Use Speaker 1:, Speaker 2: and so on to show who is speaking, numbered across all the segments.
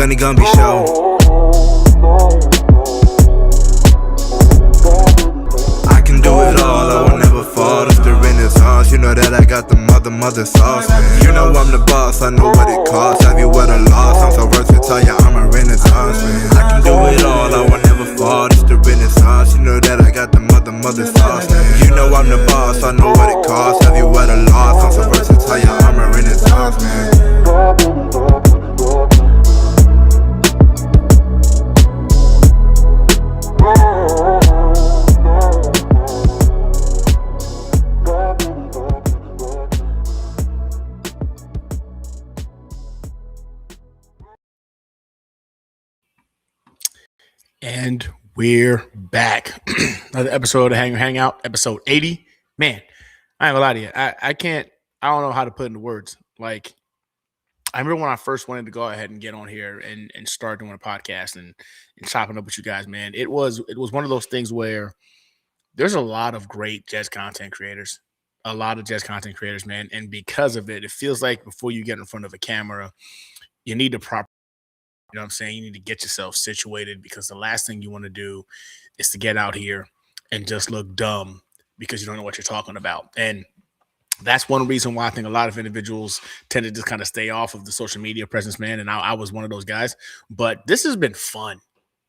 Speaker 1: money gonna be show. I can do it all, I will never fall. It's the Renaissance, you know that I got the mother sauce, man. You know I'm the boss, I know what it costs. Have you what a loss? I'm so versatile, yeah, I'm a Renaissance, man. I can do it all, I will never fall. It's the Renaissance, you know that I got the mother sauce, man. You know I'm the boss, I know what it costs. Have you what a loss? I'm so versatile, yeah, I'm a Renaissance, man.
Speaker 2: And we're back. Another episode of Hangar Hangout, episode 80. Man, I ain't gonna lie to you. I don't know how to put into words. Like, I remember when I first wanted to go ahead and get on here and start doing a podcast and chopping up with you guys, man. It was one of those things where there's a lot of great Jets content creators. A lot of Jets content creators, man. And because of it, it feels like before you get in front of a camera, you need to you know what I'm saying? You need to get yourself situated, because the last thing you want to do is to get out here and just look dumb because you don't know what you're talking about. And that's one reason why I think a lot of individuals tend to just kind of stay off of the social media presence, man. And I was one of those guys. But this has been fun.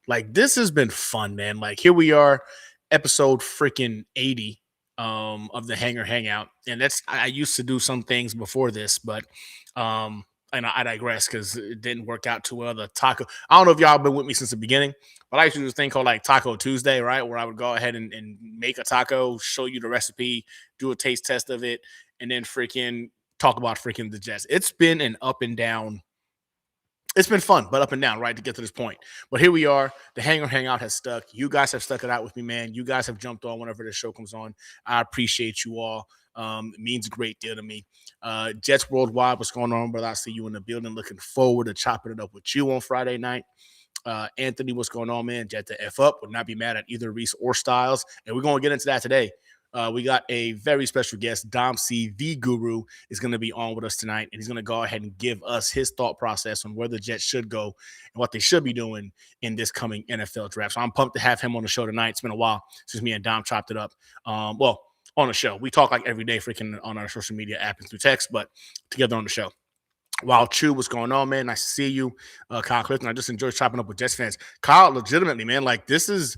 Speaker 2: Like, this has been fun, man. Like, here we are, episode freaking 80 of the Hangar Hangout. And I used to do some things before this, but and I digress because it didn't work out too well. The taco, I don't know if y'all have been with me since the beginning, but I used to do this thing called like Taco Tuesday, right? Where I would go ahead and make a taco, show you the recipe, do a taste test of it, and then freaking talk about freaking the Jets. It's been an up and down. It's been fun, but up and down, right, to get to this point. But here we are. The Hangar Hangout has stuck. You guys have stuck it out with me, man. You guys have jumped on whenever the show comes on. I appreciate you all. It means a great deal to me. Jets Worldwide, what's going on, brother? I see you in the building. Looking forward to chopping it up with you on Friday night. Anthony, what's going on, man? Jet to F up. Would not be mad at either Reese or Styles. And we're going to get into that today. We got a very special guest. Dom C, the guru, is going to be on with us tonight, and he's going to go ahead and give us his thought process on where the Jets should go and what they should be doing in this coming NFL draft. So I'm pumped to have him on the show tonight. It's been a while since me and Dom chopped it up. On the show. We talk like every day freaking on our social media app and through text, but together on the show. Wild Chew, what's going on, man? Nice to see you. Kyle Clifton, I just enjoyed chopping up with Jets fans. Kyle, legitimately, man, like this was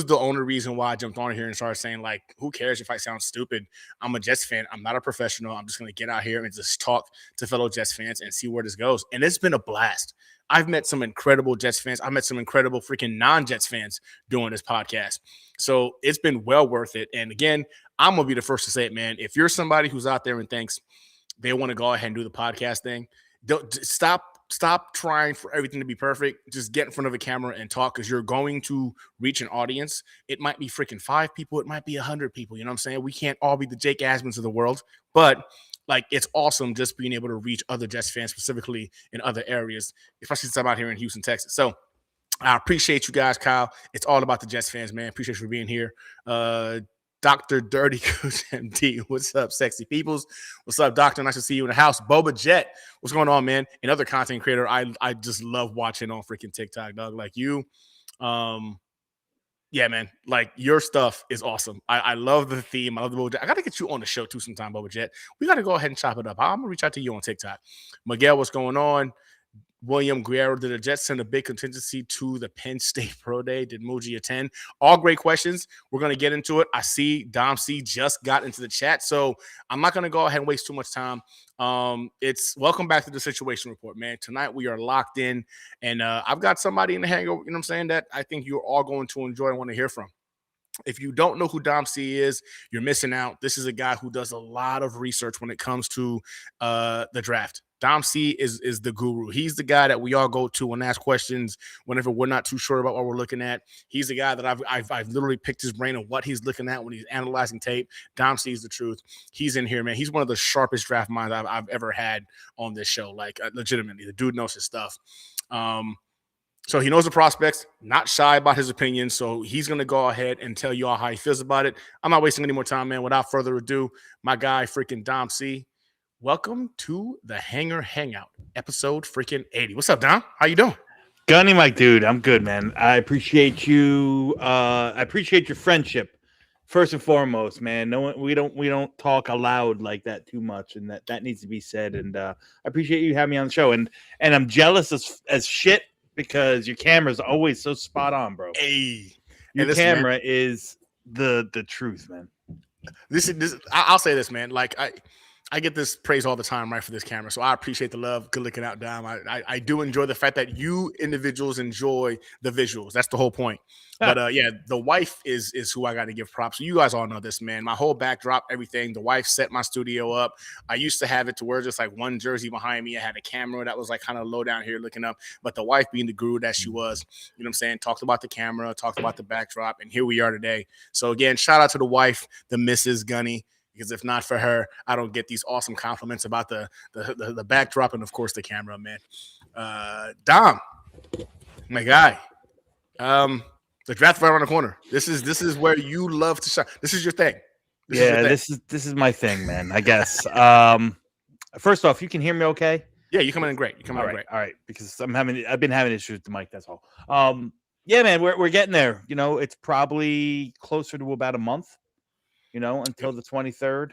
Speaker 2: the only reason why I jumped on here and started saying, like, who cares if I sound stupid? I'm a Jets fan. I'm not a professional. I'm just going to get out here and just talk to fellow Jets fans and see where this goes. And it's been a blast. I've met some incredible Jets fans. I met some incredible freaking non-Jets fans doing this podcast. So it's been well worth it. And again, I'm going to be the first to say it, man. If you're somebody who's out there and thinks they want to go ahead and do the podcast thing, don't stop trying for everything to be perfect. Just get in front of a camera and talk, because you're going to reach an audience. It might be freaking 5 people. It might be 100 people. You know what I'm saying? We can't all be the Jake Asmans of the world, but like, it's awesome just being able to reach other Jets fans, specifically in other areas, especially since I'm out here in Houston, Texas. So I appreciate you guys, Kyle. It's all about the Jets fans, man. Appreciate you for being here. Dr. Dirty Coach MD, what's up, sexy peoples? What's up, Doctor? Nice to see you in the house. Boba Jet, what's going on, man? Another content creator I just love watching on freaking TikTok, dog. Like you, yeah, man. Like, your stuff is awesome. I love the theme. I love the Boba Jet. I got to get you on the show too sometime, Boba Jet. We got to go ahead and chop it up. I'm gonna reach out to you on TikTok. Miguel, what's going on? William Guerrero, did the Jets send a big contingency to the Penn State Pro Day? Did Muji attend? All great questions. We're going to get into it. I see Dom C just got into the chat, so I'm not going to go ahead and waste too much time. It's welcome back to the Situation Report, man. Tonight we are locked in, and I've got somebody in the hangover, you know what I'm saying, that I think you're all going to enjoy and want to hear from. If you don't know who Dom C is, you're missing out. This is a guy who does a lot of research when it comes to the draft. Dom C is the guru. He's the guy that we all go to and ask questions whenever we're not too sure about what we're looking at. He's the guy that I've literally picked his brain on what he's looking at when he's analyzing tape. Dom C is the truth. He's in here, man. He's one of the sharpest draft minds I've ever had on this show. Like, legitimately, the dude knows his stuff. So he knows the prospects, not shy about his opinion. So he's going to go ahead and tell you all how he feels about it. I'm not wasting any more time, man. Without further ado, my guy, freaking Dom C. Welcome to the Hangar Hangout, episode freaking 80. What's up, Dom? How you doing?
Speaker 3: Gunny, my dude, I'm good, man. I appreciate you. I appreciate your friendship, first and foremost, man. No one, we don't talk aloud like that too much, and that needs to be said. And I appreciate you having me on the show. And I'm jealous as shit because your camera's always so spot on, bro.
Speaker 2: Hey,
Speaker 3: Your
Speaker 2: listen,
Speaker 3: camera
Speaker 2: man,
Speaker 3: is the truth, man.
Speaker 2: I'll say this, man. Like I get this praise all the time, right, for this camera. So I appreciate the love. Good looking out, Dom. I do enjoy the fact that you individuals enjoy the visuals. That's the whole point. But yeah, the wife is who I got to give props. So you guys all know this, man. My whole backdrop, everything. The wife set my studio up. I used to have it to where just like one jersey behind me. I had a camera that was like kind of low down here looking up. But the wife, being the guru that she was, you know what I'm saying, talked about the camera, talked about the backdrop, and here we are today. So again, shout out to the wife, the Mrs. Gunny. Because if not for her, I don't get these awesome compliments about the backdrop and, of course, the camera, man. Dom, my guy, the draft right around the corner. This is where you love to shine. This is your thing.
Speaker 3: This is my thing, man. I guess. First off, you can hear me okay?
Speaker 2: Yeah, you coming in great. You coming in great.
Speaker 3: All right, because I've been having issues with the mic. That's all. Yeah, man, we're getting there. You know, it's probably closer to about a month. You know, until the 23rd.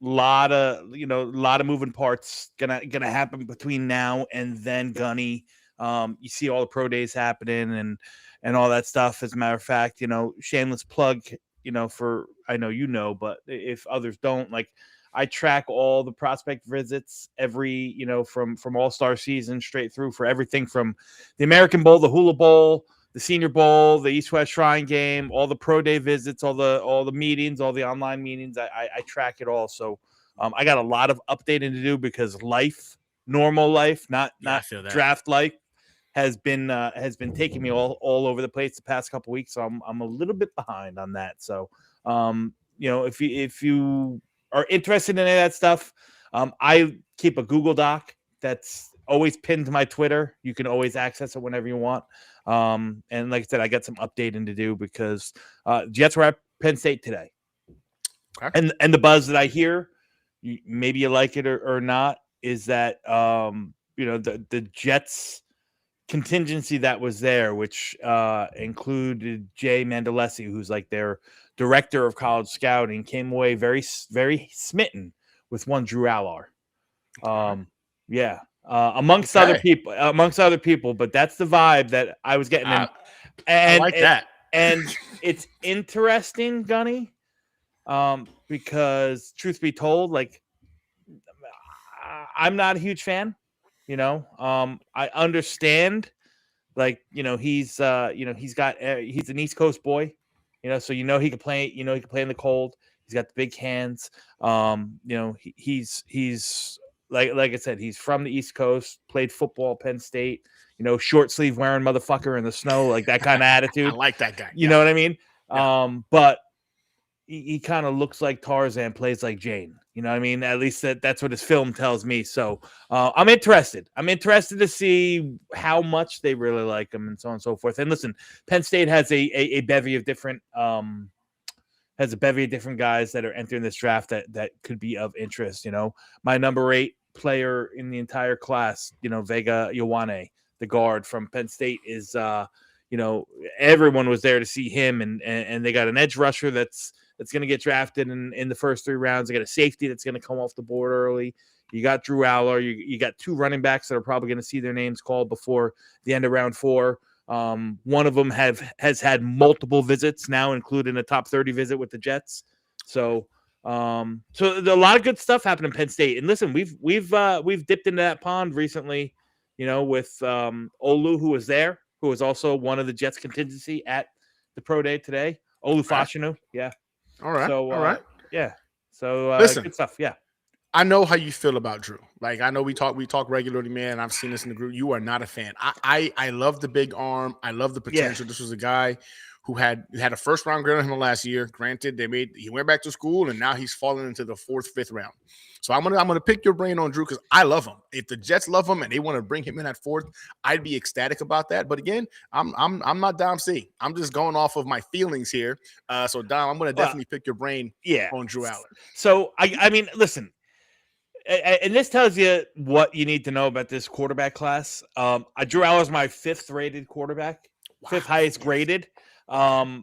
Speaker 3: Lot of moving parts gonna happen between now and then, Gunny. You see all the pro days happening and all that stuff. As a matter of fact, you know, shameless plug, you know, for I know you know, but if others don't, like I track all the prospect visits every, you know, from All-Star season straight through for everything from the American Bowl, the Hula Bowl, the Senior Bowl, the East-West Shrine Game, all the pro day visits, all the meetings, all the online meetings. I track it all. So I got a lot of updating to do because normal life, not draft life, has been taking me all over the place the past couple weeks. So I'm a little bit behind on that. So you know, if you are interested in any of that stuff, I keep a Google Doc that's always pinned to my Twitter. You can always access it whenever you want. And like I said, I got some updating to do because Jets were at Penn State today. Okay. And the buzz that I hear, maybe you like it or not, is that you know, the Jets contingency that was there, which included Jay Mandolesi, who's like their director of college scouting, came away very, very smitten with one Drew Allar. Yeah. Amongst other people, but that's the vibe that I was getting. And
Speaker 2: I like that.
Speaker 3: And it's interesting, Gunny, because truth be told, like I'm not a huge fan. You know, I understand, like, you know, he's he's an East Coast boy, you know, so he can play in the cold. He's got the big hands. You know, he's like I said, he's from the East Coast, played football at Penn State, you know, short sleeve wearing motherfucker in the snow, like that kind of attitude.
Speaker 2: I like that guy.
Speaker 3: You know what I mean? Yeah. But he kind of looks like Tarzan, plays like Jane. You know what I mean? At least that's what his film tells me. So I'm interested. I'm interested to see how much they really like him and so on and so forth. And listen, Penn State has a bevy of different guys that are entering this draft that could be of interest. You know, my number 8 player in the entire class, you know, Vega Ioane, the guard from Penn State, is you know, everyone was there to see him, and they got an edge rusher that's going to get drafted in the first 3 rounds. They got a safety that's going to come off the board early. You got Drew Allar. You got 2 running backs that are probably going to see their names called before the end of round 4. One of them has had multiple visits now, including a top 30 visit with the Jets. So a lot of good stuff happened in Penn State. And listen, we've dipped into that pond recently, you know, with Olu, who was there, who was also one of the Jets contingency at the pro day today. Olu Fashanu, yeah.
Speaker 2: All right.
Speaker 3: So,
Speaker 2: all right.
Speaker 3: Yeah. So
Speaker 2: listen,
Speaker 3: good stuff. Yeah.
Speaker 2: I know how you feel about Drew. Like, I know we talk regularly, man. I've seen this in the group. You are not a fan. I love the big arm. I love the potential. Yeah. This was a guy who had a first round grade on him last year. Granted, he went back to school and now he's fallen into the 4th, 5th round. So I'm gonna pick your brain on Drew because I love him. If the Jets love him and they want to bring him in at 4th, I'd be ecstatic about that. But again, I'm not Dom C. I'm just going off of my feelings here. So Dom, I'm gonna definitely pick your brain on Drew Allar.
Speaker 3: So I mean, listen. and this tells you what you need to know about this quarterback class. Drew Aller's my 5th rated quarterback, 5th highest graded.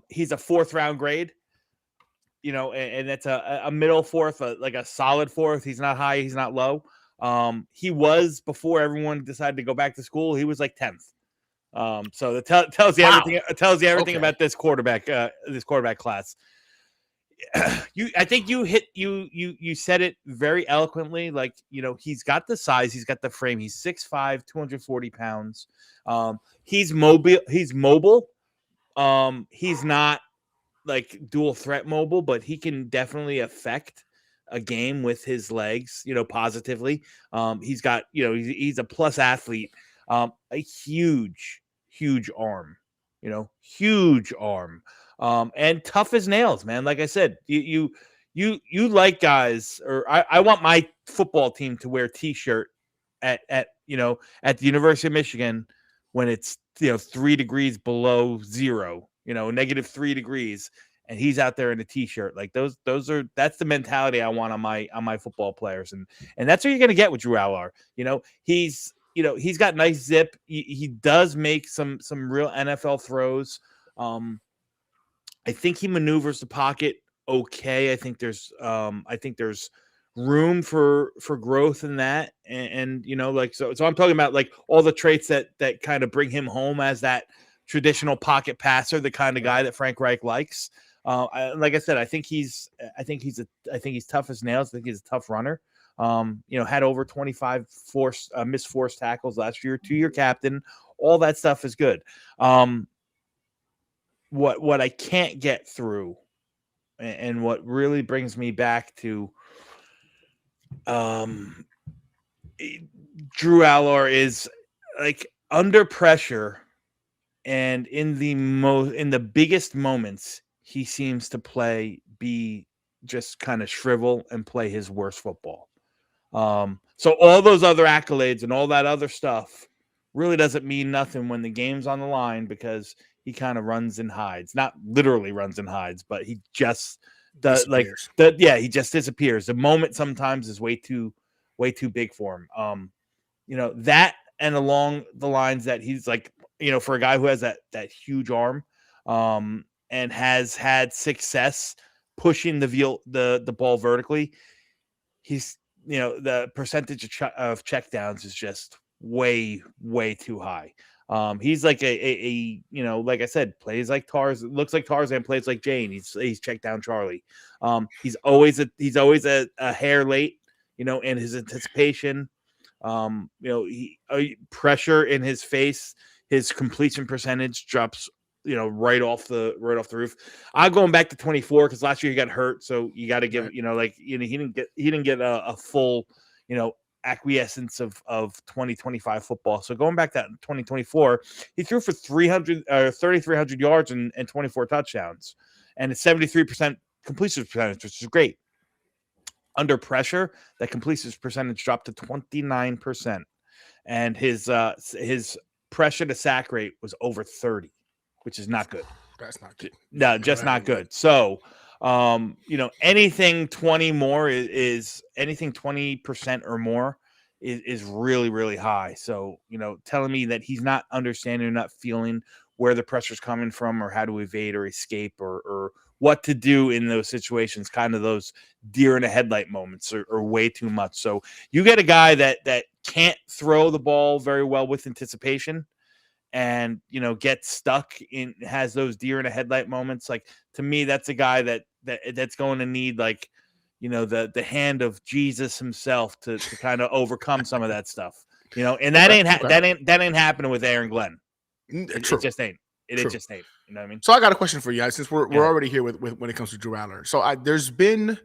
Speaker 3: He's a 4th round grade, and that's a middle 4th, like a solid 4th. He's not high, he's not low. He was, before everyone decided to go back to school, he was like 10th. So that tells you everything. It tells you everything about this quarterback class. I think you said it very eloquently. Like, he's got the size, he's got the frame. He's 6'5", 240 pounds. He's mobile. He's mobile. He's not like dual threat mobile, but he can definitely affect a game with his legs, positively. He's got, he's a plus athlete. A huge arm, huge arm. And tough as nails, man. Like I said, you like guys, or I want my football team to wear t-shirt at the University of Michigan when it's 3 degrees below zero, -3 degrees, and he's out there in a t-shirt. Like that's the mentality I want on my football players, and that's what you're gonna get with Drew Aller. He's got nice zip. He does make some real NFL throws. I think he maneuvers the pocket okay. I think there's room for growth in that, and so I'm talking about like all the traits that kind of bring him home as that traditional pocket passer, the kind of guy that Frank Reich likes. Like I said, I think he's tough as nails. I think he's a tough runner. Had over 25 missed forced tackles last year, 2-year captain. All that stuff is good. What I can't get through, and what really brings me back to Drew Aller is like under pressure, and in the biggest moments, he seems to be just kind of shrivel and play his worst football. So all those other accolades and all that other stuff really doesn't mean nothing when the game's on the line, because he kind of runs and hides. Not literally runs and hides, but he just does he just disappears. The moment sometimes is way too big for him. That, and along the lines that he's like, for a guy who has that huge arm, and has had success pushing the ball vertically, he's the percentage of checkdowns is just way too high. He's like like I said, plays like Tarzan, looks like Tarzan, plays like Jane. He's checked down Charlie. He's always a hair late, in his anticipation. Pressure in his face, his completion percentage drops, right off the roof. I'm going back to 24 because last year he got hurt, so you got to give, he didn't get a full, acquiescence of 2025 football. So going back to 2024, he threw for 3,300 yards and 24 touchdowns, and a 73% completion percentage, which is great. Under pressure, that completion percentage dropped to 29%, and his pressure to sack rate was over 30, which is not good.
Speaker 2: That's not good.
Speaker 3: No, just not good. So, anything 20 more is anything 20% or more is really, really high. So, telling me that he's not understanding or not feeling where the pressure's coming from, or how to evade or escape, or what to do in those situations, kind of those deer in a headlight moments, are way too much. So you get a guy that can't throw the ball very well with anticipation, and gets stuck in, has those deer in a headlight moments. Like, to me, that's a guy that's going to need, like, the hand of Jesus himself to kind of overcome some of that stuff. And that ain't happening with Aaron Glenn. It just ain't. It just ain't. You know what I mean?
Speaker 2: So I got a question for you guys, since we're already here with when it comes to Drew Aller. So there's been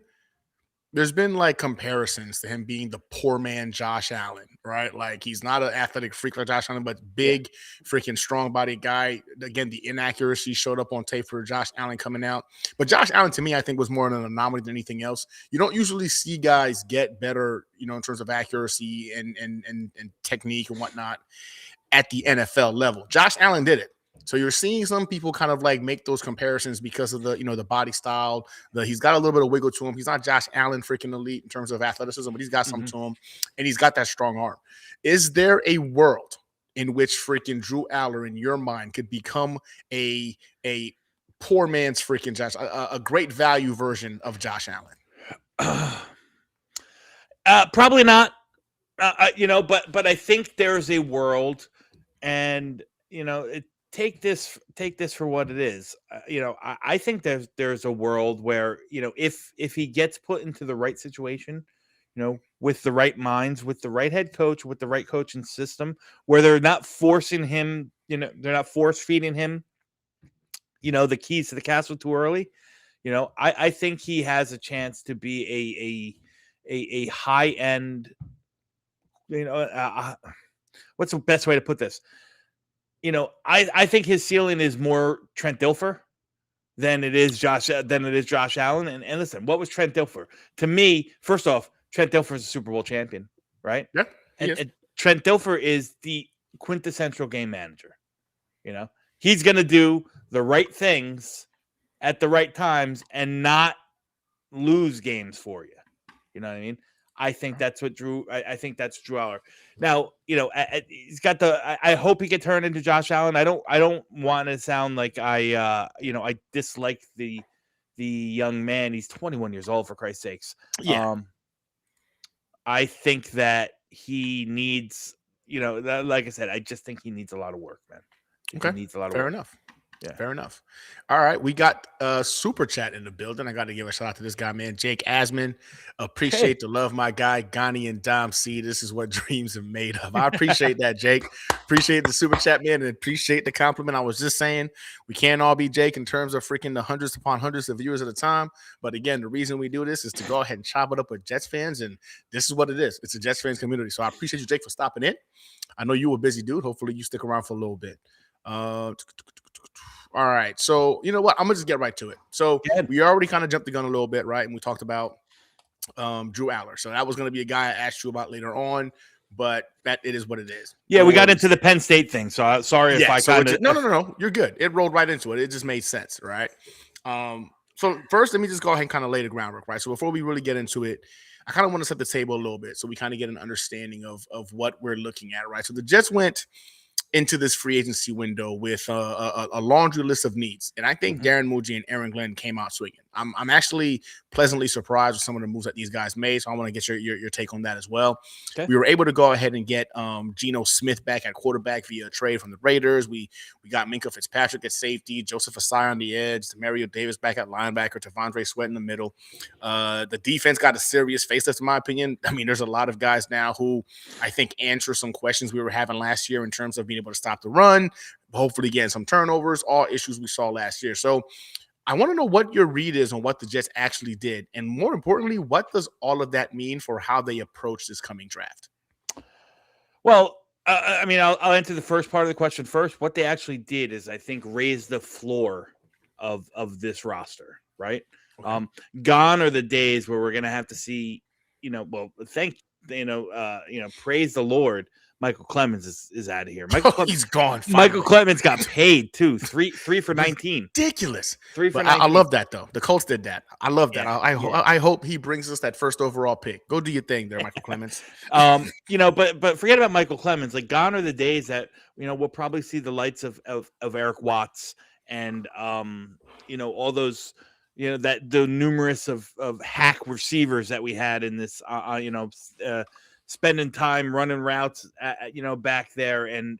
Speaker 2: like comparisons to him being the poor man Josh Allen, right? Like, he's not an athletic freak like Josh Allen, but big, freaking strong body guy. Again, the inaccuracy showed up on tape for Josh Allen coming out. But Josh Allen, to me, I think was more an anomaly than anything else. You don't usually see guys get better, in terms of accuracy and technique and whatnot at the NFL level. Josh Allen did it. So you're seeing some people kind of like make those comparisons because of the, the body style. He's got a little bit of wiggle to him. He's not Josh Allen freaking elite in terms of athleticism, but he's got some to him, and he's got that strong arm. Is there a world in which freaking Drew Aller, in your mind, could become a poor man's freaking Josh, a great value version of Josh Allen?
Speaker 3: Probably not. But I think there's a world, and take this for what it is. I think there's a world where if he gets put into the right situation, with the right minds, with the right head coach, with the right coaching system, where they're not forcing him, they're not force feeding him, the keys to the castle too early. I think he has a chance to be a high end. What's the best way to put this? I think his ceiling is more Trent Dilfer than it is Josh Allen. And listen, what was Trent Dilfer? To me, first off, Trent Dilfer is a Super Bowl champion, right?
Speaker 2: Yeah.
Speaker 3: And Trent Dilfer is the quintessential game manager. He's going to do the right things at the right times and not lose games for you. You know what I mean? I think that's what I think that's Drew Aller. Now, he's got I hope he can turn into Josh Allen. I don't want to sound like I dislike the young man. He's 21 years old, for Christ's sakes.
Speaker 2: Yeah.
Speaker 3: I think that he needs, like I said, I just think he needs a lot of work, man.
Speaker 2: Okay.
Speaker 3: He needs a lot of
Speaker 2: work.
Speaker 3: Fair
Speaker 2: enough. Yeah, fair enough. All right, we got super chat in the building. I got to give a shout out to this guy, man, Jake Asman. Appreciate the love, my guy, Ghani and Dom C. This is what dreams are made of. I appreciate that, Jake. Appreciate the super chat, man, and appreciate the compliment. I was just saying we can't all be Jake in terms of freaking the hundreds upon hundreds of viewers at a time. But again, the reason we do this is to go ahead and chop it up with Jets fans, and this is what it is. It's a Jets fans community. So I appreciate you, Jake, for stopping in. I know you were a busy dude. Hopefully you stick around for a little bit. All right. So, you know what? I'm going to just get right to it. So, we already kind of jumped the gun a little bit, right? And we talked about Drew Aller. So, that was going to be a guy I asked you about later on, but that it is what it is.
Speaker 3: Yeah, we got into the Penn State thing. So, sorry if I kind of...
Speaker 2: No. You're good. It rolled right into it. It just made sense, right? So, first, let me just go ahead and kind of lay the groundwork, right? So, before we really get into it, I kind of want to set the table a little bit so we kind of get an understanding of what we're looking at, right? So, the Jets went into this free agency window with a laundry list of needs. And I think Darren Muji and Aaron Glenn came out swinging. I'm actually pleasantly surprised with some of the moves that these guys made. So I want to get your take on that as well. Okay. We were able to go ahead and get Geno Smith back at quarterback via a trade from the Raiders. We got Minkah Fitzpatrick at safety, Joseph Ossai on the edge, Demario Davis back at linebacker, T'Vondre Sweat in the middle. The defense got a serious facelift, in my opinion. I mean, there's a lot of guys now who I think answer some questions we were having last year in terms of being able to stop the run, hopefully getting some turnovers, all issues we saw last year. So I want to know what your read is on what the Jets actually did. And more importantly, what does all of that mean for how they approach this coming draft?
Speaker 3: Well, I'll answer the first part of the question first. What they actually did is, I think, raise the floor of this roster, right? Okay. Gone are the days where we're going to have to see, praise the Lord. Michael Clemens is out of here.
Speaker 2: He's gone. Finally.
Speaker 3: Michael Clemens got paid too. Three for 19.
Speaker 2: Ridiculous.
Speaker 3: 3 for 19.
Speaker 2: I love that though. The Colts did that. I love that. I hope he brings us that first overall pick. Go do your thing there, Michael Clemens.
Speaker 3: But forget about Michael Clemens. Like, gone are the days that we'll probably see the lights of Eric Watts and all those that the numerous of hack receivers that we had in this spending time running routes, back there, and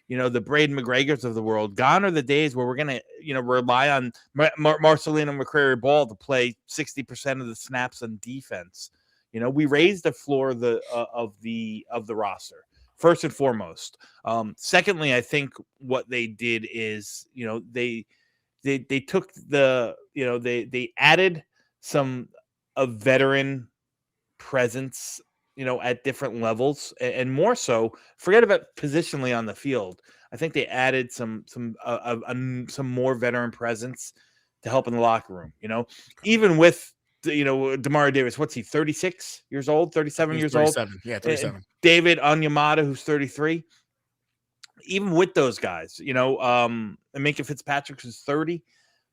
Speaker 3: the Braden McGregors of the world. Gone are the days where we're gonna, rely on Marcelino McCrary-Ball to play 60% of the snaps on defense. We raised the floor of the roster first and foremost. Secondly, I think what they did is, they took they added a veteran presence, at different levels, and more so, forget about positionally on the field. I think they added some more veteran presence to help in the locker room. Even with Demario Davis, what's he, 36 years old, 37 years old?
Speaker 2: Yeah, 37.
Speaker 3: David Onyemata, who's 33. even with those guys, and Minkah Fitzpatrick is 30.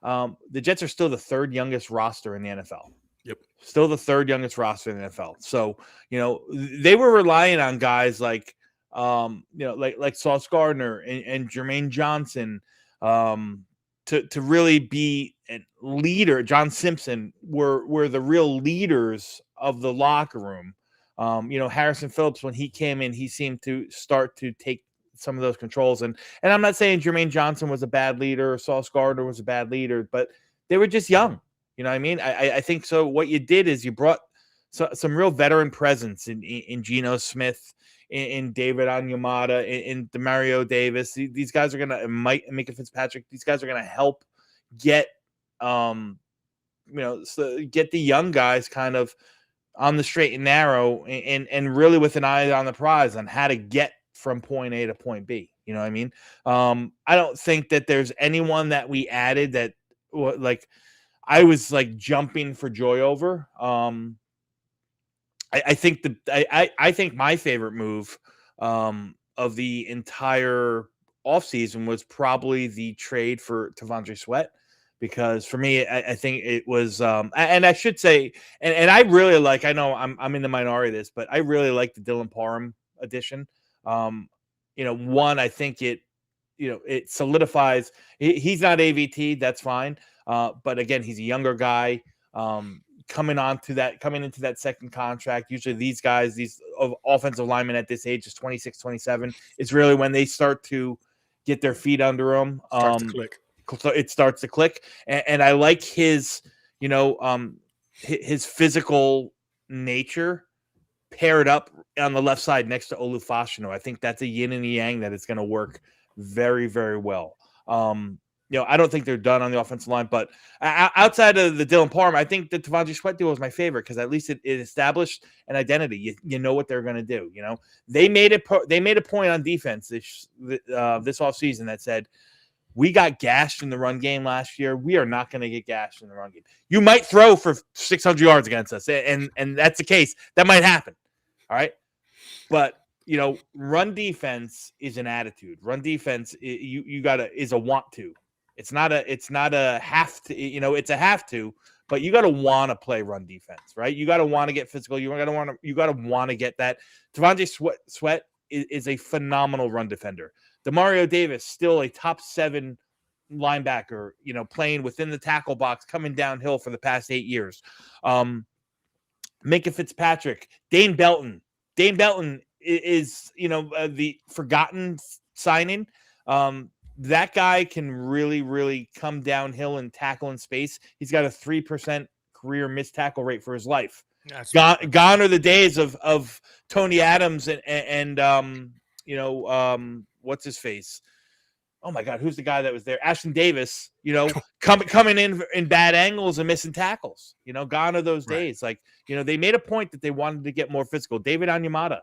Speaker 3: The Jets are still the third youngest roster in the NFL.
Speaker 2: Yep.
Speaker 3: Still the third youngest roster in the NFL. So, they were relying on guys like Sauce Gardner and Jermaine Johnson to really be a leader. John Simpson were the real leaders of the locker room. Harrison Phillips, when he came in, he seemed to start to take some of those controls. And I'm not saying Jermaine Johnson was a bad leader or Sauce Gardner was a bad leader, but they were just young. You know what I mean? I think so. What you did is you brought some real veteran presence in Geno Smith, in David Onyemata, in Demario Davis. These guys are going to, Minkah Fitzpatrick, these guys are going to help get, get the young guys kind of on the straight and narrow and really with an eye on the prize on how to get from point A to point B. You know what I mean? I don't think that there's anyone that we added that I was jumping for joy over. I think I think my favorite move of the entire offseason was probably the trade for T'Vondre Sweat, because for me, I think it was, and I should say, and I really I know I'm in the minority of this, but I really like the Dylan Parham addition. One, I think it solidifies. He's not AVT, that's fine. But again, he's a younger guy coming into that second contract. Usually these guys, these offensive linemen at this age, is 26, 27. It's really when they start to get their feet under them. So it starts to click. And I like his physical nature paired up on the left side next to Olu Fashanu. I think that's a yin and a yang that is going to work very, very well. I don't think they're done on the offensive line, but outside of the Dylan Parham, I think the T'Vondre Sweat deal was my favorite because at least it established an identity. You know what they're going to do. They made a point on defense this offseason that said, we got gashed in the run game last year. We are not going to get gashed in the run game. You might throw for 600 yards against us, and that's the case. That might happen. All right, but run defense is an attitude. Run defense, is a want to. It's not a have to. It's a have to, but you got to want to play run defense, right? You got to want to get physical. You got to want to get that. T'Vondre Sweat is a phenomenal run defender. Demario Davis, still a top 7 linebacker, playing within the tackle box, coming downhill for the past 8 years. Minkah Fitzpatrick, Dane Belton. Dane Belton is, the forgotten signing. That guy can really, really come downhill and tackle in space. He's got a 3% career missed tackle rate for his life. Gone are the days of Tony Adams and what's his face? Oh my God, who's the guy that was there? Ashton Davis, coming in bad angles and missing tackles. Gone are those days. They made a point that they wanted to get more physical. David Onyemata,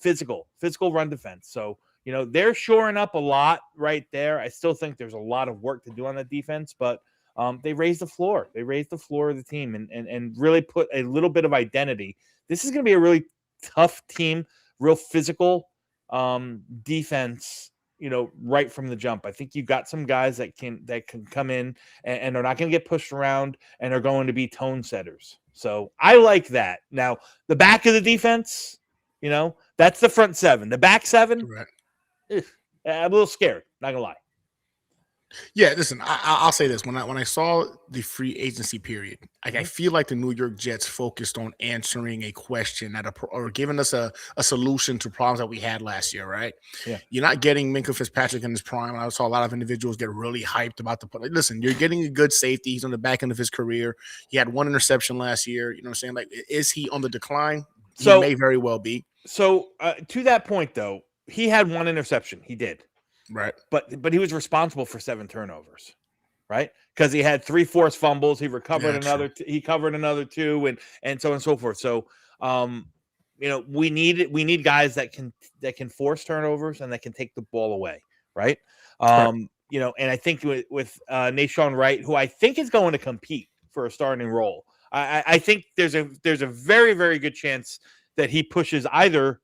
Speaker 3: physical run defense. So, they're shoring up a lot right there. I still think there's a lot of work to do on that defense, but they raised the floor. They raised the floor of the team and really put a little bit of identity. This is going to be a really tough team, real physical defense, right from the jump. I think you got some guys that can come in and are not going to get pushed around and are going to be tone setters. So I like that. Now, the back of the defense, that's the front 7. The back 7,
Speaker 2: right.
Speaker 3: I'm a little scared, not going to lie.
Speaker 2: Yeah, listen, I'll say this. When I saw the free agency period, I feel like the New York Jets focused on answering a question or giving us a solution to problems that we had last year, right?
Speaker 3: Yeah.
Speaker 2: You're not getting Minkah Fitzpatrick in his prime. I saw a lot of individuals get really hyped about listen, you're getting a good safety. He's on the back end of his career. He had 1 interception last year. You know what I'm saying? Is he on the decline? He may very well be.
Speaker 3: So to that point, though, he had 1 interception. He did.
Speaker 2: Right.
Speaker 3: But he was responsible for 7 turnovers, right? Because he had 3 forced fumbles. He recovered he covered another 2 and so on and so forth. So, we need guys that can force turnovers and that can take the ball away. Right. And I think with Nashawn Wright, who I think is going to compete for a starting role, I think there's a very, very good chance that he pushes either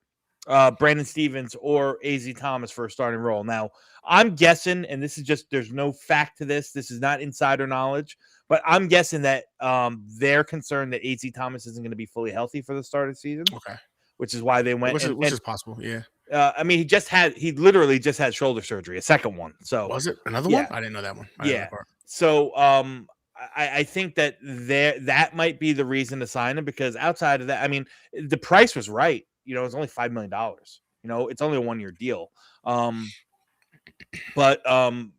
Speaker 3: Brandon Stevens or AZ Thomas for a starting role. Now, I'm guessing, and this is just, there's no fact to this. This is not insider knowledge, but I'm guessing that they're concerned that AZ Thomas isn't going to be fully healthy for the start of the season.
Speaker 2: Okay.
Speaker 3: Which is why they went.
Speaker 2: Which is possible, yeah.
Speaker 3: I mean, he literally just had shoulder surgery, a second one. So
Speaker 2: was it another one? I didn't know that one.
Speaker 3: So I think that that might be the reason to sign him, because outside of that, I mean, the price was right. You know, it's only $5 million. You know, it's only a 1-year deal. But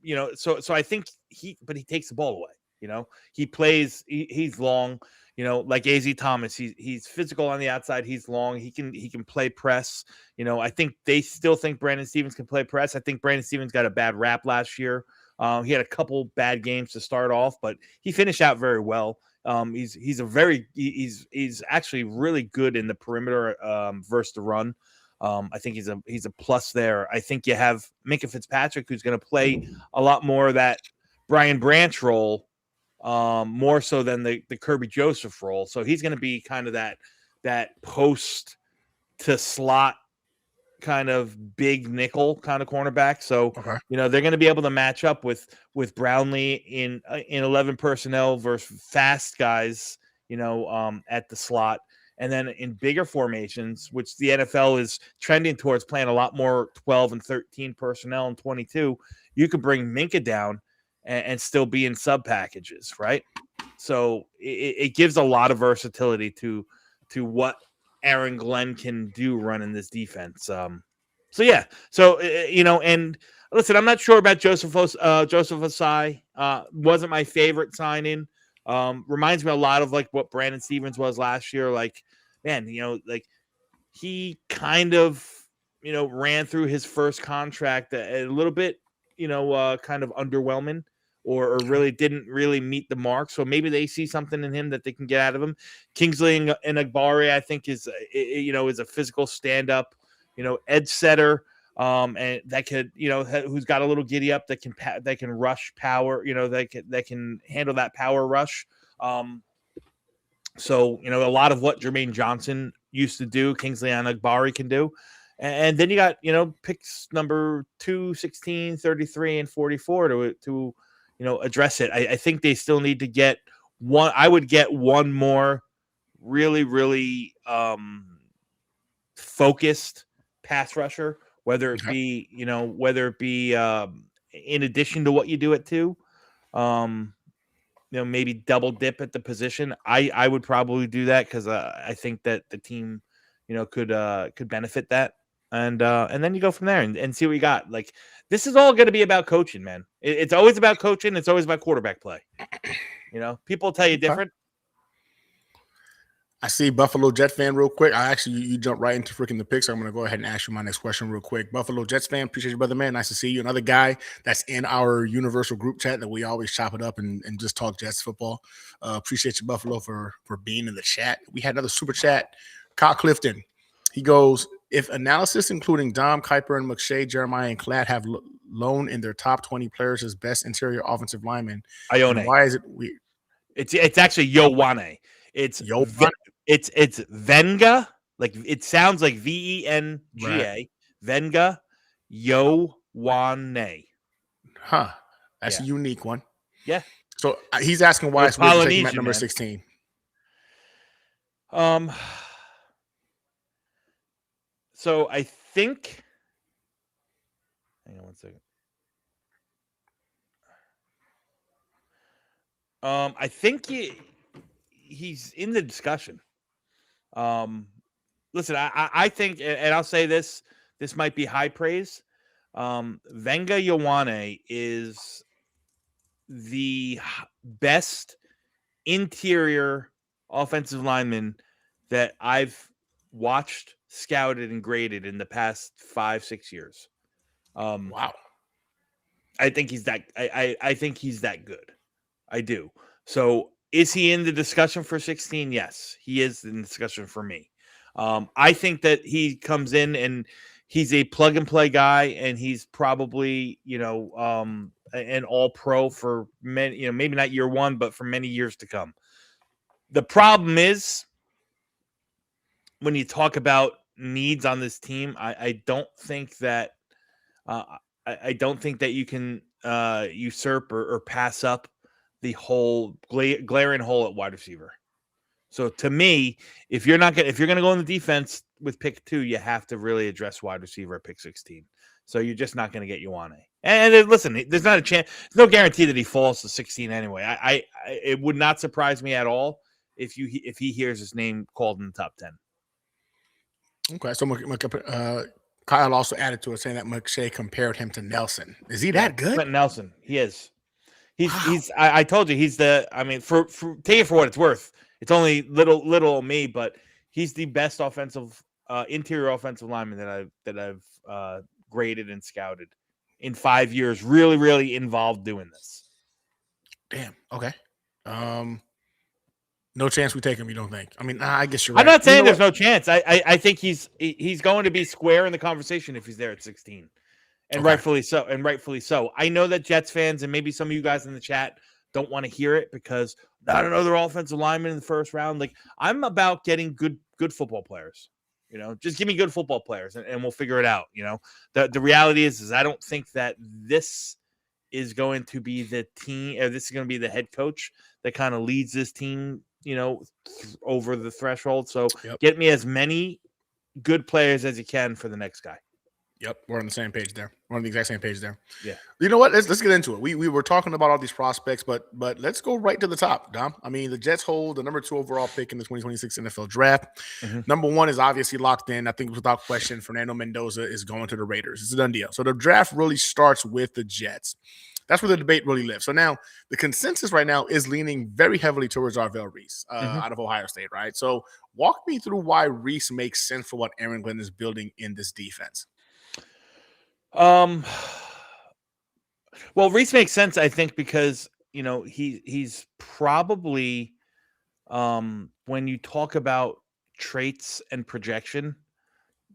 Speaker 3: you know, so I think he takes the ball away. You know, he plays. He's long. You know, like AZ Thomas, he's physical on the outside. He's long. He can play press. You know, I think they still think Brandon Stevens can play press. I think Brandon Stevens got a bad rap last year. He had a couple bad games to start off, but he finished out very well. He's actually really good in the perimeter versus the run. I think he's a plus there. I think you have Minkah Fitzpatrick, who's going to play a lot more of that Brian Branch role. More so than the Kirby Joseph role. So he's going to be kind of that post to slot kind of big nickel kind of cornerback. So, you know, they're going to be able to match up with Brownlee in 11 personnel versus fast guys, you know, at the slot. And then in bigger formations, which the NFL is trending towards playing a lot more 12 and 13 personnel and 22, you could bring Minkah down and still be in sub packages, right? So it gives a lot of versatility to what Aaron Glenn can do running this defense. So yeah, so you know, and listen, I'm not sure about Joseph Ossai. Wasn't my favorite signing. Reminds me a lot of like what Brandon Stevens was last year. Like, man, you know, like he kind of, you know, ran through his first contract a little bit, you know, kind of underwhelming, or really didn't really meet the mark. So maybe they see something in him that they can get out of him. Kingsley and Agbari, I think, is a physical stand-up, you know, edge setter, and that could, you know, who's got a little giddy up, that can rush power, you know, that can handle that power rush. So, you know, a lot of what Jermaine Johnson used to do, Kingsley and Agbari can do. And then you got, you know, picks number 2, 16, 33, and 44 to you know, address it. I think they still need to get one. I would get one more really, really focused pass rusher, whether it be, you know, in addition to what you do at 2, you know, maybe double dip at the position. I would probably do that, because I think that the team, you know, could benefit that. And then you go from there and see what you got. Like, this is all going to be about coaching, man. It's always about coaching. It's always about quarterback play. You know, people tell you different.
Speaker 2: I see Buffalo Jet fan real quick. You jumped right into freaking the picks. So I'm going to go ahead and ask you my next question real quick. Buffalo Jets fan, appreciate you, brother, man. Nice to see you. Another guy that's in our universal group chat that we always chop it up and just talk Jets football. Appreciate you, Buffalo, for being in the chat. We had another super chat. Kyle Clifton. He goes, if analysis including Dom, Kuiper, and McShay, Jeremiah, and Klatt have loaned in their top 20 players as best interior offensive linemen, why is it weird?
Speaker 3: It's actually Ioane. It's Venga. Like, it sounds like Venga. Right. Venga Ioane.
Speaker 2: Huh. That's a unique one.
Speaker 3: Yeah.
Speaker 2: So he's asking why it's weird to take him at number 16.
Speaker 3: So I think, hang on one second. I think he's in the discussion. Listen, I think, and I'll say this might be high praise. Venga Ioane is the best interior offensive lineman that I've watched, scouted, and graded in the past 5-6 years.
Speaker 2: Wow.
Speaker 3: I think he's that. I think he's that good. I do. So is he in the discussion for 16? Yes, he is in the discussion for me. I think that he comes in and he's a plug and play guy, and he's probably, you know, an all pro for many, you know, maybe not year one, but for many years to come. The problem is when you talk about needs on this team, I don't think that I don't think that you can usurp or pass up the whole glaring hole at wide receiver. So to me, if you're going to go in the defense with pick 2, you have to really address wide receiver at pick 16. So you're just not going to get Ioane. And listen, there's not a chance, there's no guarantee that he falls to 16 anyway. I it would not surprise me at all if he hears his name called in the top 10.
Speaker 2: Okay, so Kyle also added to it saying that McShay compared him to Nelson. Is he that good?
Speaker 3: Quentin Nelson, he is. He's. I told you he's the. I mean, for take it for what it's worth. It's only little me, but he's the best interior offensive lineman that I've graded and scouted in 5 years. Really, really involved doing this.
Speaker 2: Damn. Okay. No chance we take him. You don't think? I mean, I guess you're right.
Speaker 3: I'm not saying there's no chance. I think he's going to be square in the conversation if he's there at 16, and rightfully so. I know that Jets fans and maybe some of you guys in the chat don't want to hear it because not another offensive lineman in the first round. Like, I'm about getting good football players. Just give me good football players and we'll figure it out. The reality is I don't think that this is going to be the team, or this is going to be the head coach that kind of leads this team, over the threshold. So Get me as many good players as you can for the next guy.
Speaker 2: Yep, we're on the same page there. We're on the exact same page there.
Speaker 3: Yeah.
Speaker 2: You know what? Let's get into it. We were talking about all these prospects, but let's go right to the top, Dom. I mean, the Jets hold the number 2 overall pick in the 2026 NFL Draft. Mm-hmm. Number 1 is obviously locked in. I think without question, Fernando Mendoza is going to the Raiders. It's a done deal. So the draft really starts with the Jets. That's where the debate really lives. So now the consensus right now is leaning very heavily towards Arvell Reese out of Ohio State, right? So walk me through why Reese makes sense for what Aaron Glenn is building in this defense.
Speaker 3: Well, Reese makes sense, I think, because he's probably when you talk about traits and projection,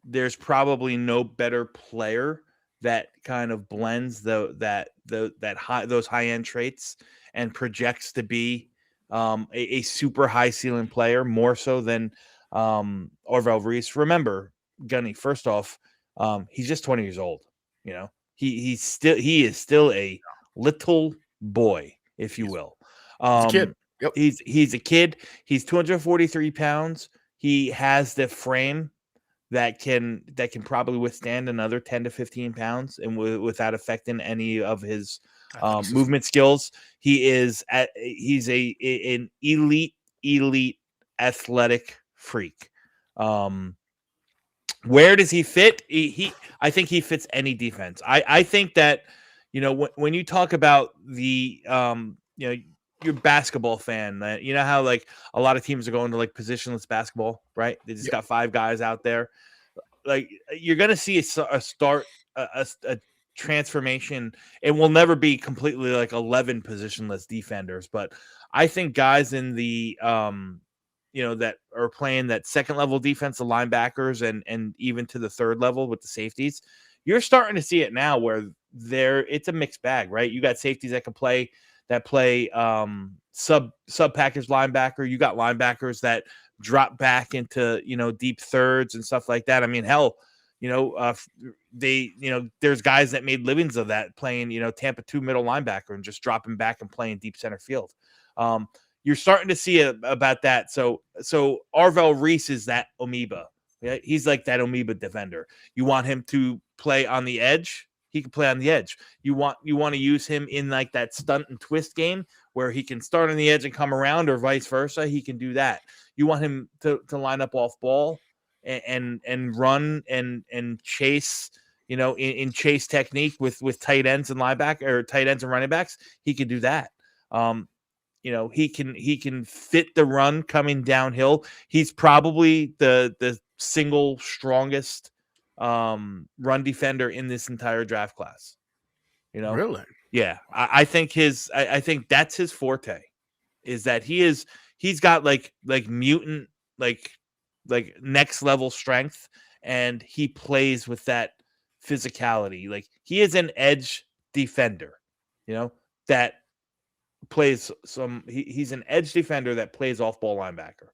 Speaker 3: there's probably no better player that kind of blends those high end traits and projects to be a super high ceiling player, more so than Arvell Reese. Remember, Gunny, first off, he's just 20 years old. He is still a little boy, if you will.
Speaker 2: He's a kid.
Speaker 3: Yep. He's a kid. He's 243 pounds. He has the frame that can probably withstand another 10 to 15 pounds and without affecting any of his movement skills. He's an elite athletic freak. Where does he fit? I think he fits any defense. I think that, when you talk about the, you're a basketball fan, how like a lot of teams are going to like positionless basketball, right? They just got 5 guys out there. Like, you're going to see a transformation. It will never be completely like 11 positionless defenders, but I think guys in the, that are playing that second level defensive linebackers and even to the third level with the safeties, you're starting to see it now where it's a mixed bag, right? You got safeties that can play sub package linebacker. You got linebackers that drop back into, deep thirds and stuff like that. I mean, hell, there's guys that made livings of that playing, Tampa 2 middle linebacker and just dropping back and playing deep center field. You're starting to see about that. So Arvell Reese is that amoeba. Yeah, he's like that amoeba defender. You want him to play on the edge, he can play on the edge. You want to use him in like that stunt and twist game where he can start on the edge and come around, or vice versa. He can do that. You want him to line up off ball and run and chase, in chase technique with tight ends and linebacker, or tight ends and running backs. He can do that. He can fit the run coming downhill. He's probably the single strongest run defender in this entire draft class.
Speaker 2: Really?
Speaker 3: Yeah. I think that's his forte, is that he's got like mutant, like next level strength, and he plays with that physicality. Like, he is an edge defender, that plays he's an edge defender that plays off ball linebacker,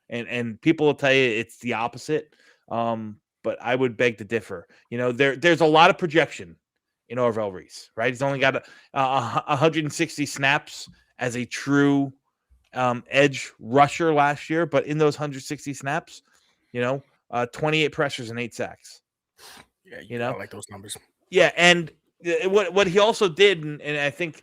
Speaker 3: and people will tell you it's the opposite. but I would beg to differ. There's a lot of projection in Arvell Reese, right? He's only got 160 snaps as a true edge rusher last year, but in those 160 snaps, 28 pressures and 8 sacks.
Speaker 2: Yeah, I like those numbers.
Speaker 3: Yeah, and what he also did, and I think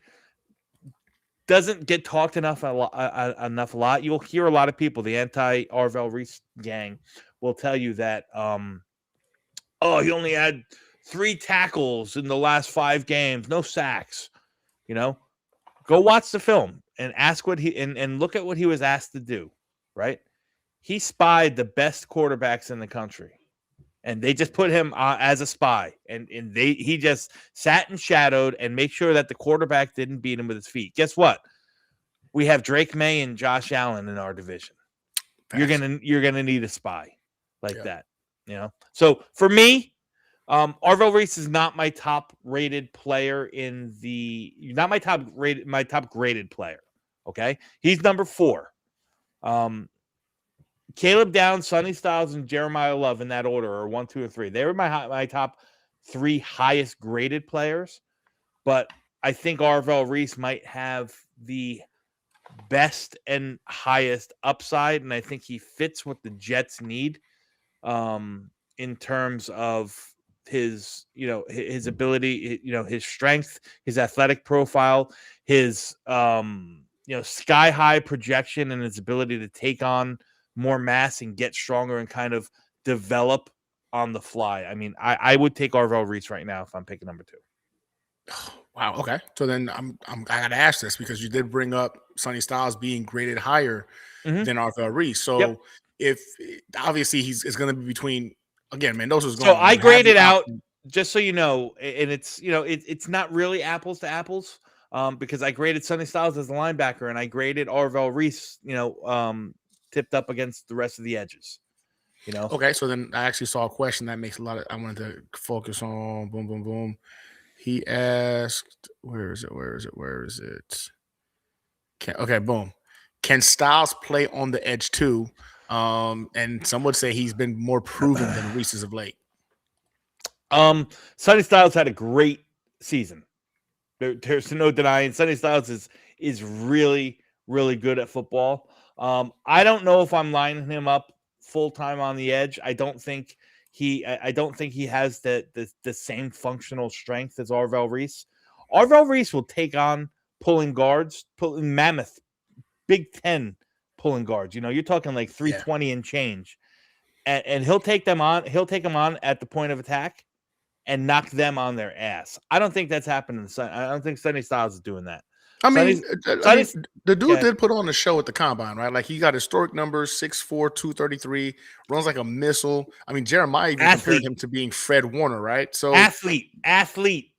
Speaker 3: doesn't get talked enough a lot. You'll hear a lot of people, the anti-Arvell Reese gang, will tell you that, he only had 3 tackles in the last 5 games, no sacks. Go watch the film and ask what and look at what he was asked to do. Right, he spied the best quarterbacks in the country, and they just put him as a spy, and he just sat and shadowed and make sure that the quarterback didn't beat him with his feet. Guess what? We have Drake May and Josh Allen in our division. You're gonna need a spy like that. So for me, Arvell Reese is not my top rated player not my top graded player. Okay, he's number 4. Caleb Downs, Sonny Styles, and Jeremiah Love in that order are 1, 2, or 3. They were my top 3 highest graded players, but I think Arvell Reese might have the best and highest upside, and I think he fits what the Jets need in terms of his ability, his strength, his athletic profile, his sky high projection, and his ability to take on more mass and get stronger and kind of develop on the fly. I mean, I would take Arvell Reese right now if I'm picking number 2.
Speaker 2: Wow. Okay. So then I gotta ask this because you did bring up Sonny Styles being graded higher than Arvell Reese. So if obviously it's going to be between, again, Mendoza's going.
Speaker 3: So I graded out, just so you know, and it's it's not really apples to apples because I graded Sonny Styles as a linebacker and I graded Arvell Reese, tipped up against the rest of the edges.
Speaker 2: Okay. So then I actually saw a question that makes a lot of. I wanted to focus on. Boom, boom, boom. He asked, where is it? Okay, boom. Can Styles play on the edge too? And some would say he's been more proven than Reese of late.
Speaker 3: Sonny Styles had a great season. There's no denying. Sonny Styles is really, really good at football. I don't know if I'm lining him up full-time on the edge. I don't think he has the same functional strength as Arvell Reese. Arvell Reese will take on pulling guards, pulling mammoth, Big Ten pulling guards. You're talking like 320 and change, and he'll take them on. He'll take them on at the point of attack and knock them on their ass. I don't think that's happening. I don't think Sonny Styles is doing that.
Speaker 2: I mean, the dude did put on the show at the combine, right? Like he got historic numbers, 6'4", 233, runs like a missile. I mean, Jeremiah even compared him to being Fred Warner, right? So
Speaker 3: athlete, absolutely.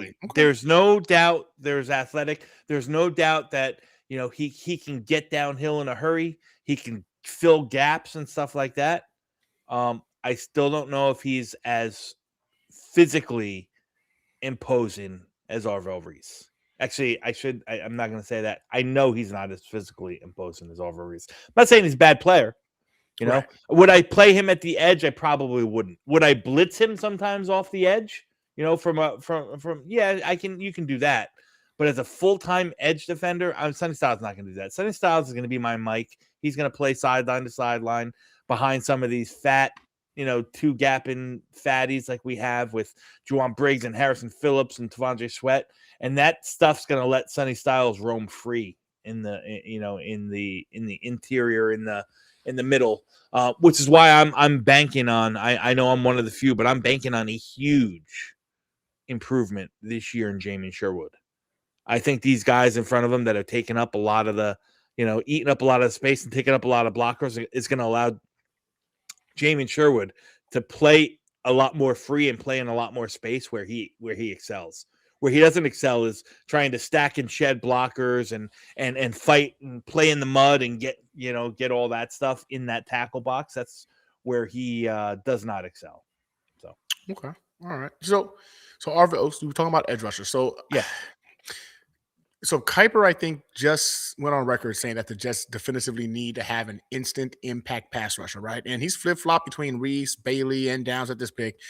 Speaker 3: Okay. There's no doubt. There's athletic. There's no doubt that he can get downhill in a hurry. He can fill gaps and stuff like that. I still don't know if he's as physically imposing as Arvell Reese. Actually, I'm not going to say that. I know he's not as physically imposing as Arvell Reese. I'm not saying he's a bad player. Right. Would I play him at the edge? I probably wouldn't. Would I blitz him sometimes off the edge? You can do that. But as a full-time edge defender, Sonny Styles is not going to do that. Sonny Styles is going to be my Mike. He's going to play sideline to sideline behind some of these fat, two-gapping fatties like we have with Juwan Briggs and Harrison Phillips and T'Vondre Sweat. And that stuff's going to let Sonny Styles roam free in the interior, in the middle, which is why I'm banking on. I know I'm one of the few, but I'm banking on a huge improvement this year in Jamin Sherwood. I think these guys in front of him that are taking up a lot of the, eating up a lot of the space and taking up a lot of blockers is going to allow Jamin Sherwood to play a lot more free and play in a lot more space where he excels. Where he doesn't excel is trying to stack and shed blockers and fight and play in the mud and get all that stuff in that tackle box. That's where he does not excel. So
Speaker 2: okay, all right. So Arvell, we were talking about edge rushers. So
Speaker 3: yeah,
Speaker 2: So Kuiper, I think, just went on record saying that the Jets definitively need to have an instant impact pass rusher, right? And he's flip-flopped between Reese, Bailey, and Downs at this pick.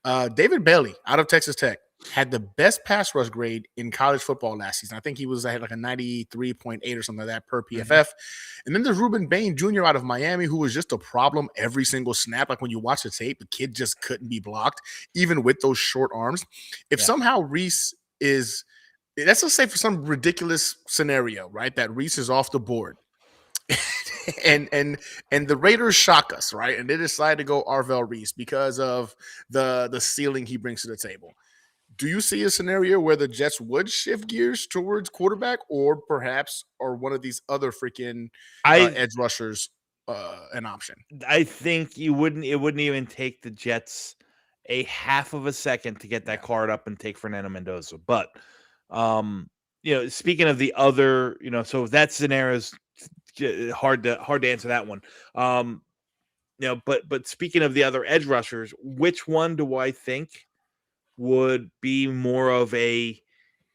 Speaker 2: David Bailey out of Texas Tech had the best pass rush grade in college football last season. I think he was at like a 93.8 or something like that per PFF. And then there's Rueben Bain Jr. out of Miami, who was just a problem every single snap. Like when you watch the tape, the kid just couldn't be blocked, even with those short arms. If somehow Reese is – let's just say for some ridiculous scenario, right, that Reese is off the board, and the Raiders shock us, right, and they decide to go Arvell Reese because of the ceiling he brings to the table. Do you see a scenario where the Jets would shift gears towards quarterback, or perhaps or one of these other freaking edge rushers an option?
Speaker 3: I think it wouldn't even take the Jets a half of a second to get that card up and take Fernando Mendoza, but. Speaking of the other, so if that scenario's hard to answer that one. But speaking of the other edge rushers, which one do I think would be more of a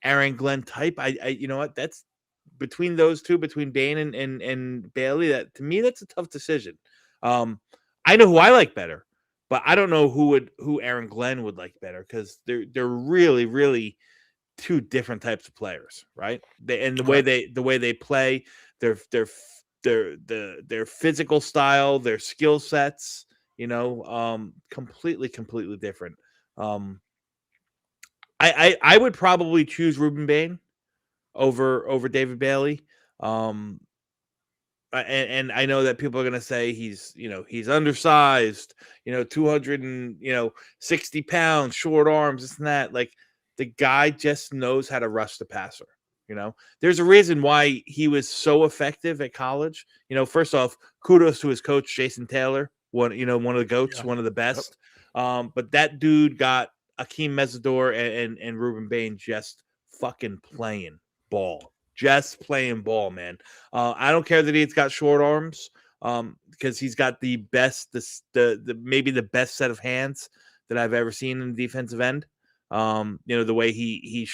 Speaker 3: Aaron Glenn type? I you know what? That's between those two, between Bain and Bailey. That to me, that's a tough decision. I know who I like better, but I don't know who Aaron Glenn would like better because they're really, really two different types of players, right? The way they play, their physical style, their skill sets, completely different. I would probably choose Rueben Bain over David Bailey. And I know that people are going to say he's undersized, 260 pounds, short arms, this and that. Like, the guy just knows how to rush the passer. There's a reason why he was so effective at college. First off, kudos to his coach, Jason Taylor, one of the GOATs, one of the best. But that dude got Akeem Mesidor and Rueben Bain just fucking playing ball. Just playing ball, man. I don't care that he's got short arms because he's got the best, maybe the best set of hands that I've ever seen in the defensive end. The way he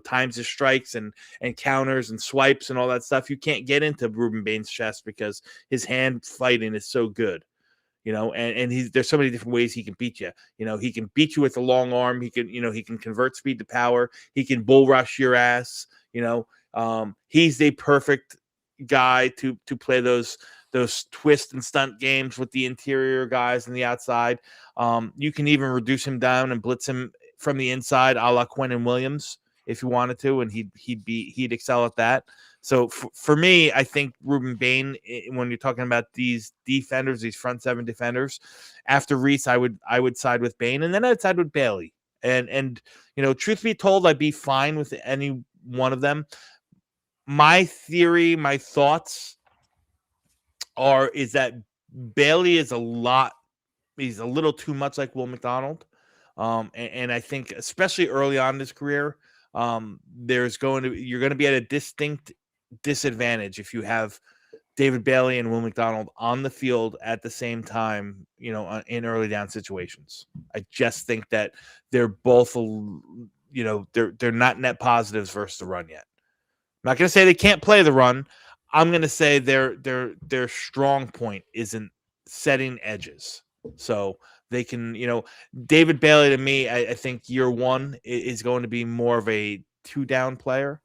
Speaker 3: times his strikes and counters and swipes and all that stuff. You can't get into Rueben Bain's chest because his hand fighting is so good, and there's so many different ways he can beat you. He can beat you with a long arm. He can convert speed to power. He can bull rush your ass. He's the perfect guy to play those twist and stunt games with the interior guys and the outside. You can even reduce him down and blitz him from the inside, a la Quinnen Williams, if you wanted to, and he'd excel at that. So for me, I think Rueben Bain, when you're talking about these defenders, these front seven defenders, after Reese, I would side with Bain, and then I'd side with Bailey. And truth be told, I'd be fine with any one of them. My theory, my thoughts is that Bailey is he's a little too much like Will McDonald. And I think especially early on in his career, you're going to be at a distinct disadvantage if you have David Bailey and Will McDonald on the field at the same time, in early down situations. I just think that they're both, they're not net positives versus the run yet. I'm not going to say they can't play the run. I'm going to say their strong point isn't setting edges. So they can, David Bailey to me, I think year one is going to be more of a 2-down player,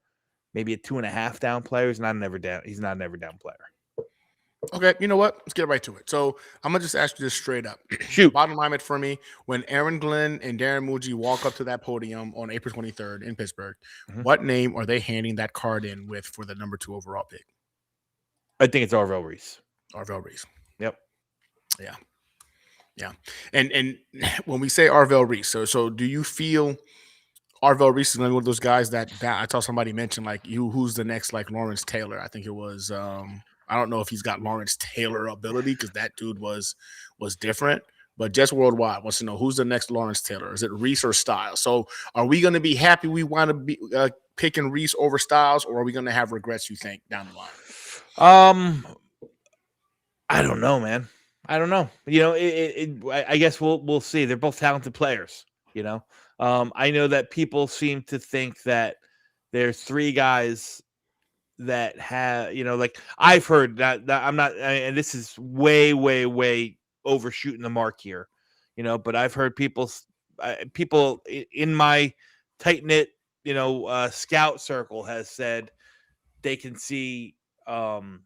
Speaker 3: maybe a 2.5-down player. He's not an every down player.
Speaker 2: Okay, you know what? Let's get right to it. So I'm gonna just ask you this straight up.
Speaker 3: Shoot.
Speaker 2: Bottom line it for me: when Aaron Glenn and Darren Muji walk up to that podium on April 23rd in Pittsburgh, what name are they handing that card in with for the number 2 overall pick?
Speaker 3: I think it's Arvell Reese.
Speaker 2: Arvell Reese.
Speaker 3: Yep.
Speaker 2: Yeah. And when we say Arvell Reese, so do you feel Arvell Reese is one of those guys that I saw somebody mention, like, who's the next, like, Lawrence Taylor? I think it was I don't know if he's got Lawrence Taylor ability because that dude was different. But Jets Worldwide wants to know who's the next Lawrence Taylor. Is it Reese or Styles? So are we going to be happy we want to be picking Reese over Styles, or are we going to have regrets, you think, down the line?
Speaker 3: I don't know, man. I don't know. I guess we'll see. They're both talented players. I know that people seem to think that there's 3 guys that have, like I've heard that I'm not, and this is way, way, way overshooting the mark here, but I've heard people in my tight knit, scout circle has said they can see Sonny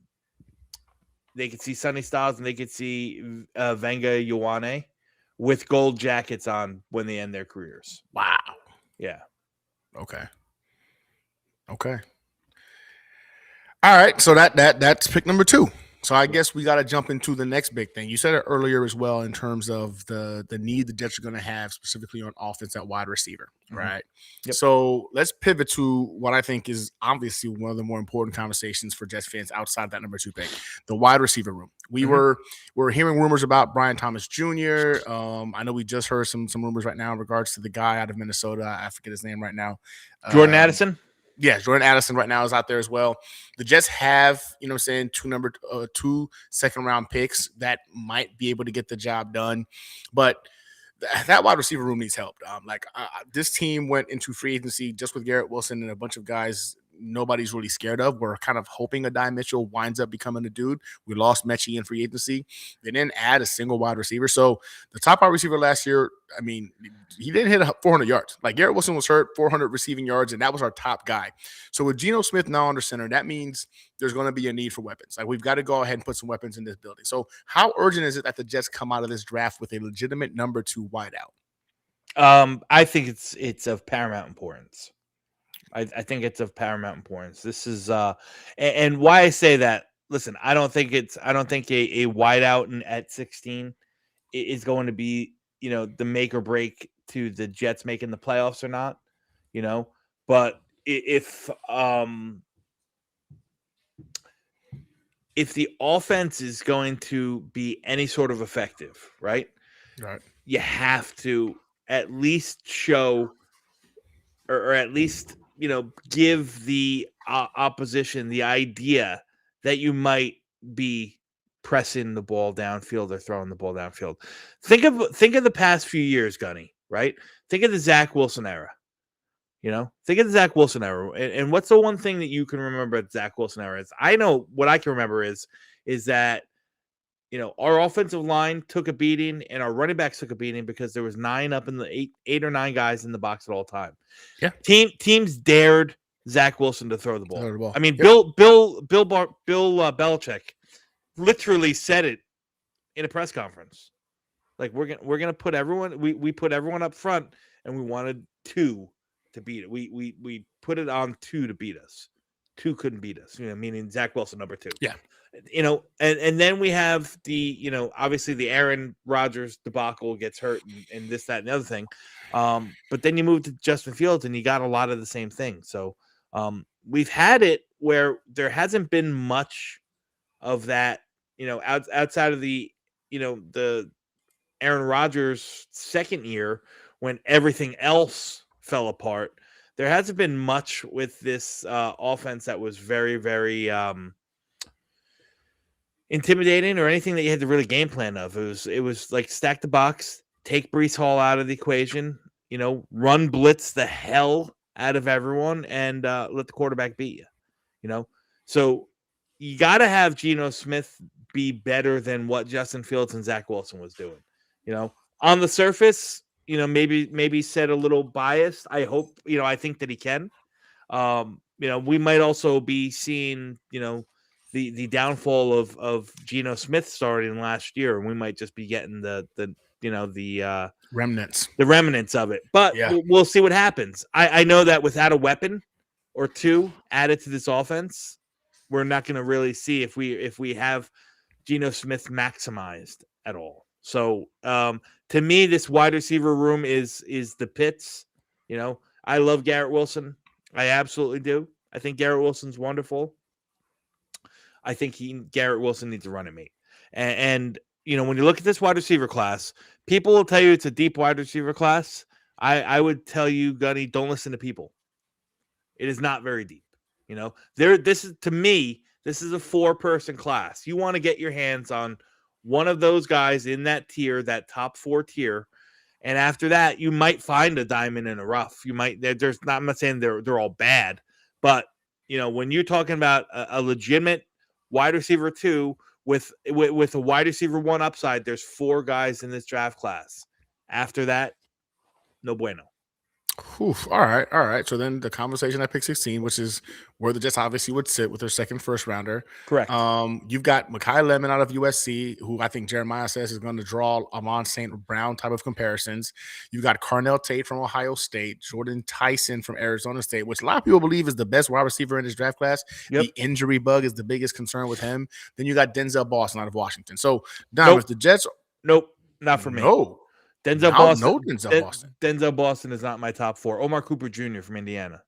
Speaker 3: Styles and they can see Venga Ioane with gold jackets on when they end their careers.
Speaker 2: Wow.
Speaker 3: Yeah.
Speaker 2: Okay. All right. So that's pick number 2. So I guess we got to jump into the next big thing. You said it earlier as well in terms of the need the Jets are going to have specifically on offense at wide receiver, right?
Speaker 3: Yep.
Speaker 2: So let's pivot to what I think is obviously one of the more important conversations for Jets fans outside that number 2 pick, the wide receiver room. We're hearing rumors about Brian Thomas Jr. I know we just heard some rumors right now in regards to the guy out of Minnesota. I forget his name right now.
Speaker 3: Jordan Addison.
Speaker 2: Yeah, Jordan Addison right now is out there as well. The Jets have, 2 second-round picks that might be able to get the job done. But that wide receiver room needs help. This team went into free agency just with Garrett Wilson and a bunch of guys nobody's really scared of. We're kind of hoping Adai Mitchell winds up becoming a dude. We lost Mechie in free agency. They didn't add a single wide receiver. So the top wide receiver last year, I mean, he didn't hit 400 yards. Like Garrett Wilson was hurt, 400 receiving yards, and that was our top guy. So with Geno Smith now under center, that means there's going to be a need for weapons. Like we've got to go ahead and put some weapons in this building. So how urgent is it that the Jets come out of this draft with a legitimate number 2 wideout?
Speaker 3: I think it's of paramount importance. I think it's of paramount importance. This is and why I say that. Listen, I don't think a wideout at 16 is going to be the make or break to the Jets making the playoffs or not. But if the offense is going to be any sort of effective, right? You have to at least show or at least give the opposition the idea that you might be pressing the ball downfield or throwing the ball downfield. Think of the past few years, Gunny, right? Think of the Zach Wilson era. Think of the Zach Wilson era. And what's the one thing that you can remember at Zach Wilson era is? I know what I can remember is that our offensive line took a beating and our running backs took a beating because there was 9 up in the 8 or 9 guys in the box at all time.
Speaker 2: Yeah.
Speaker 3: Teams dared Zach Wilson to throw the ball. I mean,
Speaker 2: yep.
Speaker 3: Bill Belichick literally said it in a press conference. Like we're gonna put everyone. We put everyone up front, and we wanted 2 to beat it. We put it on 2 to beat us. 2 couldn't beat us. Meaning Zach Wilson number 2.
Speaker 2: Yeah.
Speaker 3: And then we have the, obviously the Aaron Rodgers debacle gets hurt and this, that, and the other thing. But then you move to Justin Fields and you got a lot of the same thing. So we've had it where there hasn't been much of that, outside of the, the Aaron Rodgers second year when everything else fell apart. There hasn't been much with this offense that was very, very intimidating or anything that you had to really game plan of. It was like stack the box, take Breece Hall out of the equation, run blitz the hell out of everyone and let the quarterback beat you. So you got to have Geno Smith be better than what Justin Fields and Zach Wilson was doing. On the surface, maybe said a little biased. I hope, I think that he can. We might also be seeing, the downfall of Geno Smith starting last year, and we might just be getting the remnants of it. But
Speaker 2: yeah.
Speaker 3: We'll see what happens. I know that without a weapon or 2 added to this offense, we're not going to really see if we have Geno Smith maximized at all. So to me, this wide receiver room is the pits. I love Garrett Wilson. I absolutely do. I think Garrett Wilson's wonderful. I think Garrett Wilson needs a running mate. And when you look at this wide receiver class, people will tell you it's a deep wide receiver class. I would tell you, Gunny, don't listen to people. It is not very deep. This is a 4-person class. You want to get your hands on one of those guys in that tier, that top 4 tier. And after that, you might find a diamond in the rough. You might, I'm not saying they're all bad, But when you're talking about a legitimate wide receiver 2 with a wide receiver 1 upside, there's 4 guys in this draft class. After that, no bueno.
Speaker 2: Oof, all right. So then the conversation at pick 16, which is where the Jets obviously would sit with their second first rounder.
Speaker 3: Correct.
Speaker 2: You've got Mekhi Lemon out of USC, who I think Jeremiah says is going to draw Amon St. Brown type of comparisons. You've got Carnell Tate from Ohio State, Jordan Tyson from Arizona State, which a lot of people believe is the best wide receiver in this draft class.
Speaker 3: Yep.
Speaker 2: The injury bug is the biggest concern with him. Then you got Denzel Boston out of Washington. So, Dom, if the Jets...
Speaker 3: Nope, not for me.
Speaker 2: No.
Speaker 3: Denzel Boston is not my top 4. Omar Cooper Jr. from Indiana.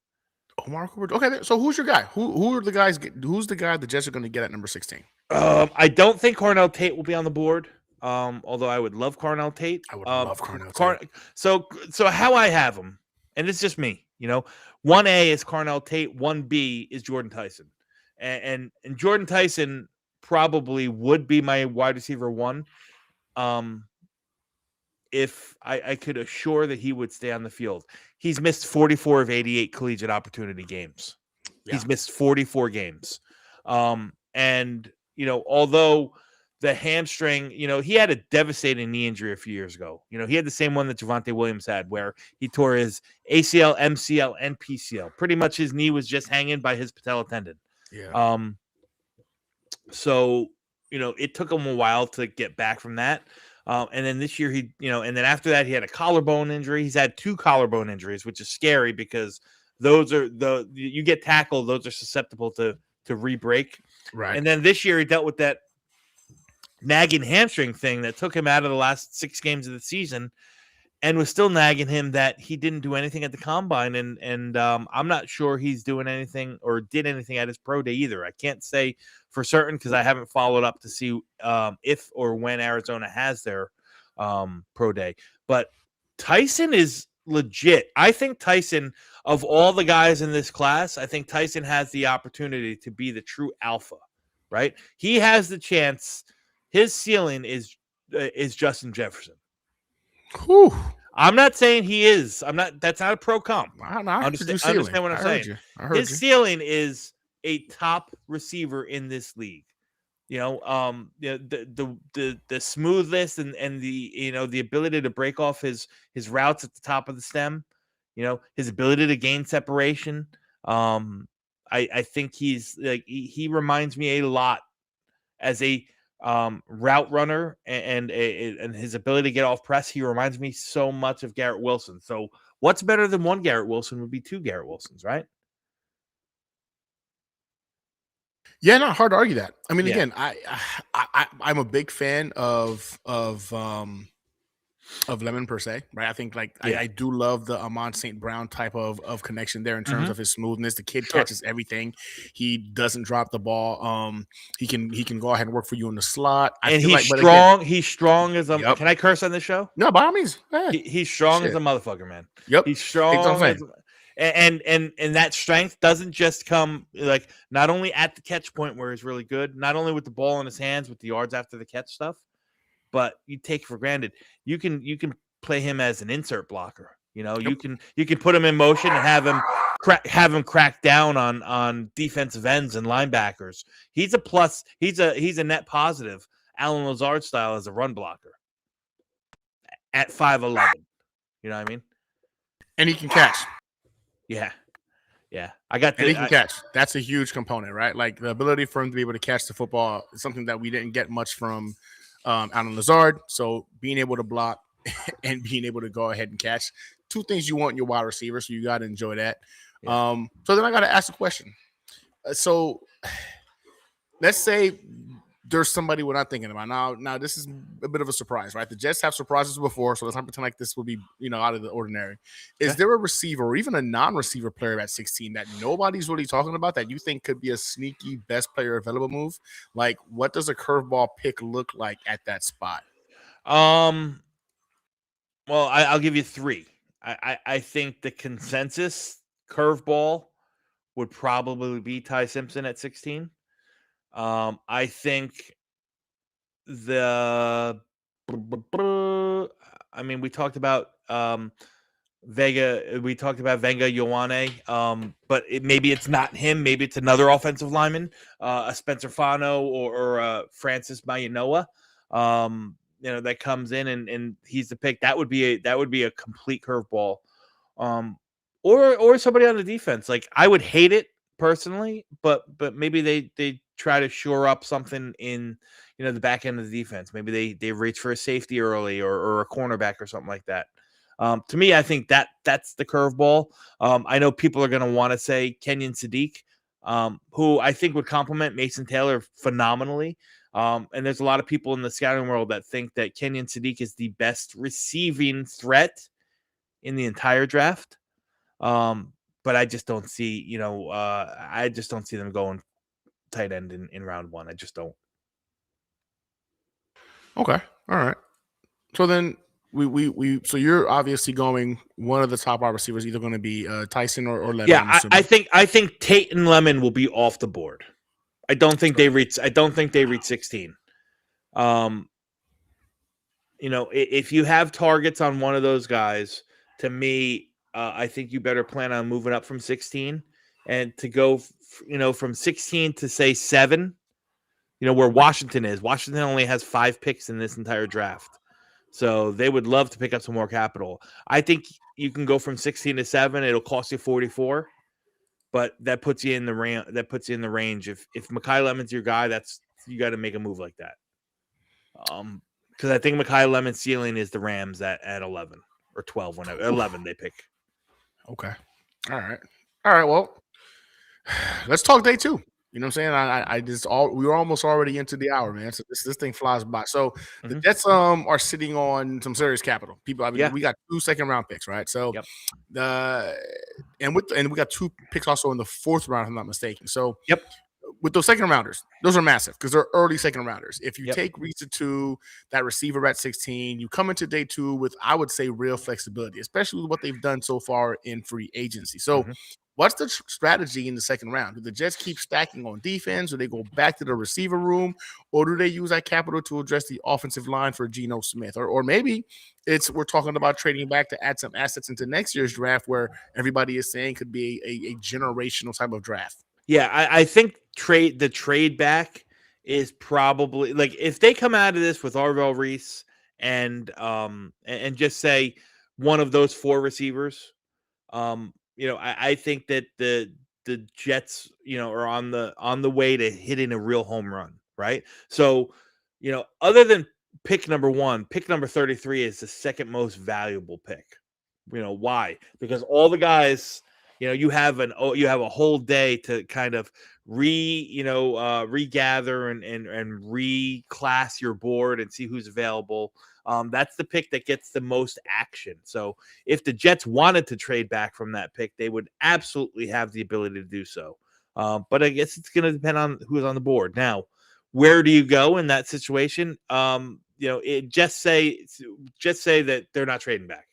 Speaker 2: Omar Cooper. Okay, so who's your guy? Who are the guys? Who's the guy the Jets are going to get at number 16?
Speaker 3: I don't think Carnell Tate will be on the board. Although I would love Carnell Tate.
Speaker 2: I would love Carnell Tate.
Speaker 3: So how I have him, and it's just me. 1A is Carnell Tate. 1B is Jordan Tyson, and Jordan Tyson probably would be my wide receiver 1. If I could assure that he would stay on the field. He's missed 44 of 88 collegiate opportunity games. Yeah. He's missed 44 games. And, although the hamstring, he had a devastating knee injury a few years ago. He had the same one that Javonte Williams had, where he tore his ACL, MCL, and PCL. Pretty much his knee was just hanging by his patella tendon.
Speaker 2: Yeah.
Speaker 3: So, it took him a while to get back from that. And then this year and then after that he had a collarbone injury. He's had 2 collarbone injuries, which is scary because those are you get tackled, those are susceptible to re-break.
Speaker 2: Right.
Speaker 3: And then this year he dealt with that nagging hamstring thing that took him out of the last 6 games of the season, and was still nagging him that he didn't do anything at the combine. And I'm not sure he's doing anything or did anything at his pro day either. I can't say for certain because I haven't followed up to see if or when Arizona has their pro day. But Tyson is legit. I think Tyson, of all the guys in this class, I think Tyson has the opportunity to be the true alpha, right? He has the chance. His ceiling is Justin Jefferson.
Speaker 2: Whew.
Speaker 3: I'm not saying he is. That's not a pro comp.
Speaker 2: I
Speaker 3: understand what I'm saying. His ceiling is a top receiver in this league. The smoothness and the ability to break off his routes at the top of the stem. His ability to gain separation. I think he's like he reminds me a lot as a route runner and his ability to get off press. He reminds me so much of Garrett Wilson. So what's better than 1 Garrett Wilson would be 2 Garrett Wilsons, right?
Speaker 2: Yeah, not hard to argue that. I mean, again, I'm a big fan of Lemon per se, right? I think I do love the Amon St. Brown type of connection there in terms of his smoothness. The kid catches everything. He doesn't drop the ball. He can go ahead and work for you in the slot.
Speaker 3: He's strong. He's strong as a. Yep. Can I curse on this show?
Speaker 2: No, by all means.
Speaker 3: He's strong as a motherfucker, man.
Speaker 2: Yep,
Speaker 3: he's strong. And that strength doesn't just come not only at the catch point where he's really good, not only with the ball in his hands with the yards after the catch stuff, but you take for granted you can play him as an insert blocker. You can put him in motion and have him crack down on defensive ends and linebackers. He's a plus. He's a net positive. Alan Lazard style as a run blocker at 5'11". You know what I mean?
Speaker 2: And he can catch.
Speaker 3: Yeah. I got.
Speaker 2: And he can catch. That's a huge component, right? Like the ability for him to be able to catch the football is something that we didn't get much from Alan Lazard. So being able to block and being able to go ahead and catch, 2 things you want in your wide receiver. So you got to enjoy that. Yeah. So then I got to ask a question. So let's say there's somebody we're not thinking about. Now this is a bit of a surprise, right? The Jets have surprises before, so let's not pretend like this will be, out of the ordinary. Is there a receiver or even a non-receiver player at 16 that nobody's really talking about that you think could be a sneaky best player available move? Like, what does a curveball pick look like at that spot?
Speaker 3: Well, I'll give you 3. I think the consensus curveball would probably be Ty Simpson at 16. I think we talked about Vega, we talked about Venga Ioane, but maybe it's not him. Maybe it's another offensive lineman, a Spencer Fano or Francis Mayanoa, that comes in and he's the pick. That would be a complete curveball, or somebody on the defense. Like, I would hate it personally, but maybe they try to shore up something in the back end of the defense. Maybe they reach for a safety early or a cornerback or something like that. To me, I think that's the curveball. I know people are going to want to say Kenyon Sadiq, who I think would complement Mason Taylor phenomenally. And there's a lot of people in the scouting world that think that Kenyon Sadiq is the best receiving threat in the entire draft. But I just don't see, I just don't see them going tight end in round one. I just don't.
Speaker 2: Okay. All right. So then so you're obviously going one of the top wide receivers, either going to be Tyson or Lemon.
Speaker 3: Yeah, I think Tate and Lemon will be off the board. I don't think they reach 16. If you have targets on one of those guys, to me, I think you better plan on moving up from 16 and to go, from 16 to say 7, where Washington is. Washington only has 5 picks in this entire draft. So they would love to pick up some more capital. I think you can go from 16 to 7. It'll cost you 44, but that puts you in the range. If Mekhi Lemon's your guy, you got to make a move like that. Because I think Mekhi Lemon's ceiling is the Rams at 11 or 12, whenever 11 they pick.
Speaker 2: Okay. All right. Well, let's talk day 2. You know what I'm saying? We were almost already into the hour, man. So this thing flies by. So the Jets are sitting on some serious capital. We got 2 second-round picks, right? So and we got 2 picks also in the 4th round, if I'm not mistaken. So with those second rounders, those are massive because they're early second rounders. If you take Reese at 2, that receiver at 16, you come into day 2 with, I would say, real flexibility, especially with what they've done so far in free agency. So what's the strategy in the second round? Do the Jets keep stacking on defense, or they go back to the receiver room, or do they use that capital to address the offensive line for Geno Smith? Or maybe we're talking about trading back to add some assets into next year's draft where everybody is saying could be a generational type of draft.
Speaker 3: Yeah, I think the trade back is probably, like, if they come out of this with Arvell Reese and just say one of those 4 receivers, I think that the Jets, are on the way to hitting a real home run, right? So, other than pick number 1, pick number 33 is the second most valuable pick. Why? Because all the guys, you have a whole day to kind of regather and reclass your board and see who's available. That's the pick that gets the most action. So if the Jets wanted to trade back from that pick, they would absolutely have the ability to do so. But I guess it's going to depend on who's on the board. Now, where do you go in that situation? Just say that they're not trading back.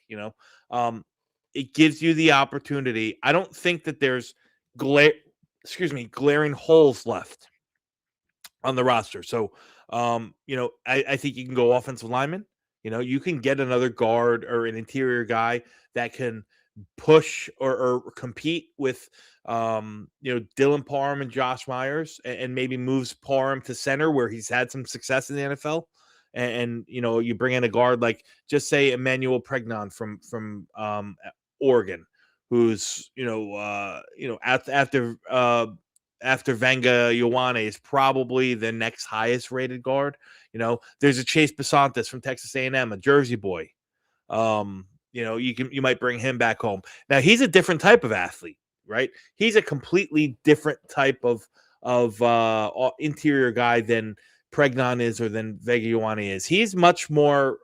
Speaker 3: It gives you the opportunity. I don't think that there's glaring holes left on the roster. So, I think you can go offensive lineman. You can get another guard or an interior guy that can push or compete with, Dylan Parham and Josh Myers, and maybe moves Parham to center where he's had some success in the NFL. And you bring in a guard like, just say, Emmanuel Pregnon from Oregon, who's after Venga Ioane is probably the next highest rated guard. There's a Chase Besantis from Texas A&M, a Jersey boy. You might bring him back home. Now, he's a different type of athlete, right? He's a completely different type of interior guy than Pregnon is or than Vega Ioane is. He's much more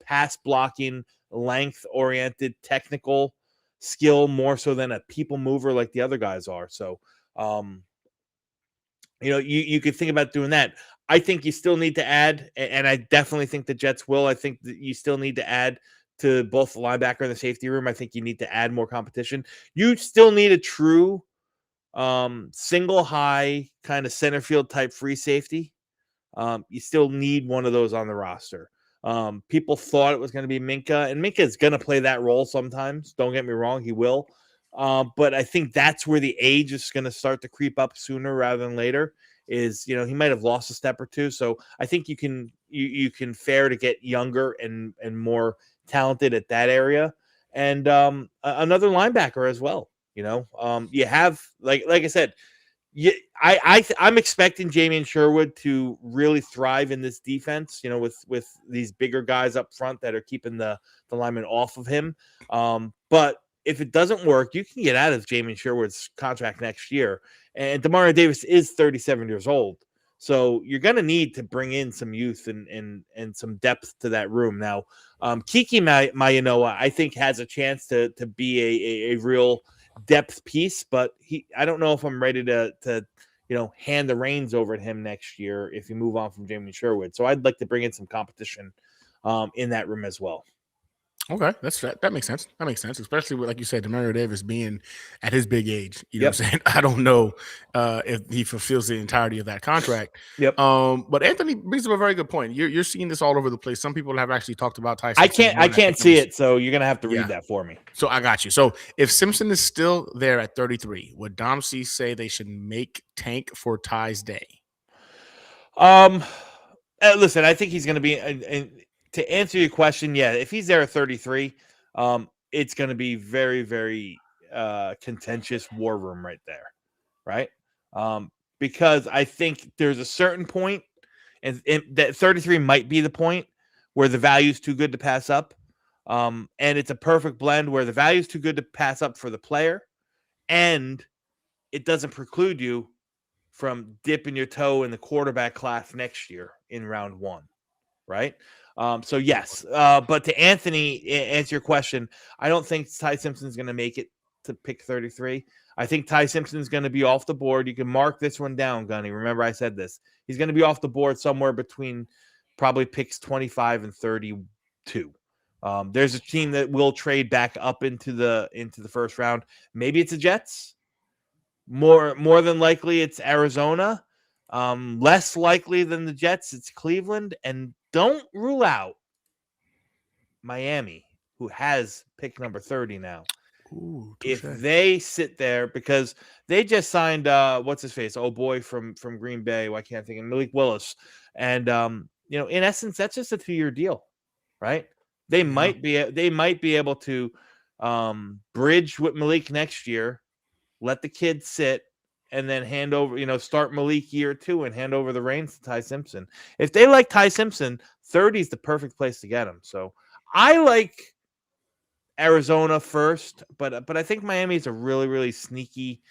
Speaker 3: pass blocking, length oriented, technical skill, more so than a people mover like the other guys are. So, you could think about doing that. I think you still need to add, and I definitely think the Jets will. I think that you still need to add to both the linebacker and the safety room. I think you need to add more competition. You still need a true single high kind of center field type free safety. You still need one of those on the roster. People thought it was going to be Minkah, and Minkah is going to play that role sometimes. Don't get me wrong, he will. But I think that's where the age is going to start to creep up sooner rather than later. Is he might have lost a step or two, so I think you can fare to get younger and more talented at that area, and another linebacker as well. You have like I said. Yeah, I'm expecting Jamien Sherwood to really thrive in this defense, with these bigger guys up front that are keeping the linemen off of him. But if it doesn't work, you can get out of Jamien Sherwood's contract next year. And Demario Davis is 37 years old. So you're going to need to bring in some youth and some depth to that room. Now, Kiki Mayanoa, I think, has a chance to be a real depth piece, but I don't know if I'm ready to hand the reins over to him next year if you move on from Jamien Sherwood. So I'd like to bring in some competition in that room as well.
Speaker 2: Okay, that makes sense. That makes sense, especially with, like you said, Demario Davis being at his big age. You know what I'm saying? I don't know if he fulfills the entirety of that contract.
Speaker 3: Yep.
Speaker 2: But Anthony brings up a very good point. You're seeing this all over the place. Some people have actually talked about Ty Simpson.
Speaker 3: I can't see it, so you're gonna have to read that for me.
Speaker 2: So I got you. So if Simpson is still there at 33, would Dom C say they should make tank for Ty's day?
Speaker 3: Listen, I think he's gonna be. To answer your question, yeah, if he's there at 33, it's going to be very, very contentious war room right there, right? Because I think there's a certain point, and that 33 might be the point where the value is too good to pass up, and it's a perfect blend where the value is too good to pass up for the player, and it doesn't preclude you from dipping your toe in the quarterback class next year in round 1, right? So yes, but to Anthony, answer your question, I don't think Ty Simpson's going to make it to pick 33. I think Ty Simpson's going to be off the board. You can mark this one down, Gunny. Remember I said this. He's going to be off the board somewhere between probably picks 25 and 32. There's a team that will trade back up into the first round. Maybe it's the Jets. More than likely it's Arizona. Less likely than the Jets, it's Cleveland, and don't rule out Miami, who has pick number 30 now.
Speaker 2: Ooh,
Speaker 3: if they sit there, because they just signed what's his face? Oh boy, from Green Bay. Why can't I think of Malik Willis? And in essence, that's just a 2-year deal, right? They might be able to bridge with Malik next year, let the kid sit, and then hand over, start Malik year 2 and hand over the reins to Ty Simpson. If they like Ty Simpson, 30 is the perfect place to get him. So I like Arizona first, but I think Miami is a really, really sneaky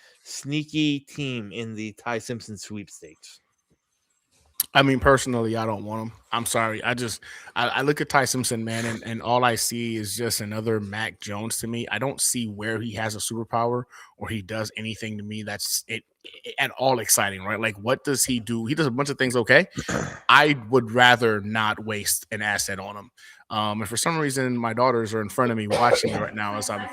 Speaker 3: team in the Ty Simpson sweepstakes.
Speaker 2: I mean, personally, I don't want him. I'm sorry. I look at Ty Simpson, man, and all I see is just another Mac Jones to me. I don't see where he has a superpower or he does anything to me that's at all exciting, right? Like, what does he do? He does a bunch of things okay. I would rather not waste an asset on him. And for some reason, my daughters are in front of me watching me right now as I'm.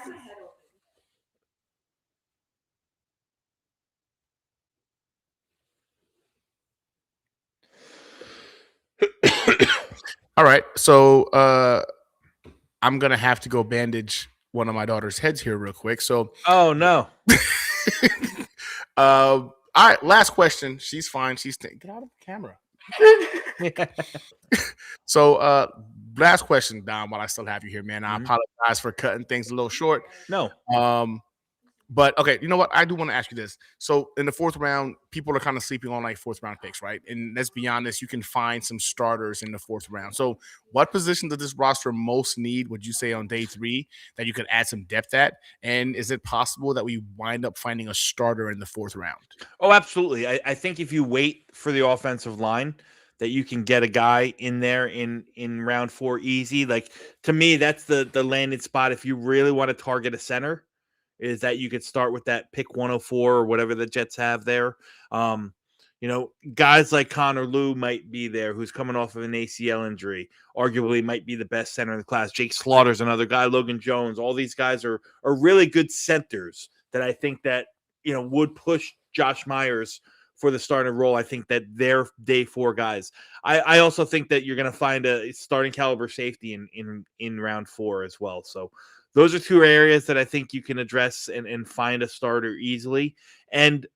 Speaker 2: All right, so I'm gonna have to go bandage one of my daughter's heads here real quick. So,
Speaker 3: oh no.
Speaker 2: All right, last question. She's fine. Get out of the camera. So, last question, Dom. While I still have you here, man, I apologize for cutting things a little short.
Speaker 3: No.
Speaker 2: But okay, you know what? I do want to ask you this. So in the 4th round, people are kind of sleeping on like 4th round picks, right? And let's be honest, you can find some starters in the 4th round. So what position does this roster most need, would you say, on day 3 that you could add some depth at? And is it possible that we wind up finding a starter in the 4th round?
Speaker 3: Oh, absolutely. I think if you wait for the offensive line, that you can get a guy in there in round 4 easy. Like, to me, that's the landing spot. If you really want to target a center, is that you could start with that pick 104 or whatever the Jets have there. Guys like Connor Lew might be there, who's coming off of an ACL injury, arguably might be the best center in the class. Jake Slaughter's another guy, Logan Jones. All these guys are really good centers that I think that, would push Josh Myers for the starting role. I think that they're day 4 guys. I also think that you're going to find a starting caliber safety in round 4 as well. So those are 2 areas that I think you can address and find a starter easily. And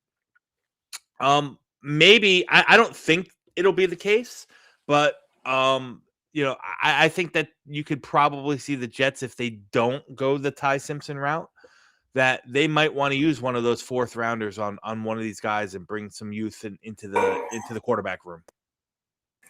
Speaker 3: maybe I don't think it'll be the case, but I think that you could probably see the Jets, if they don't go the Ty Simpson route, that they might want to use one of those 4th rounders on one of these guys and bring some youth into the quarterback room.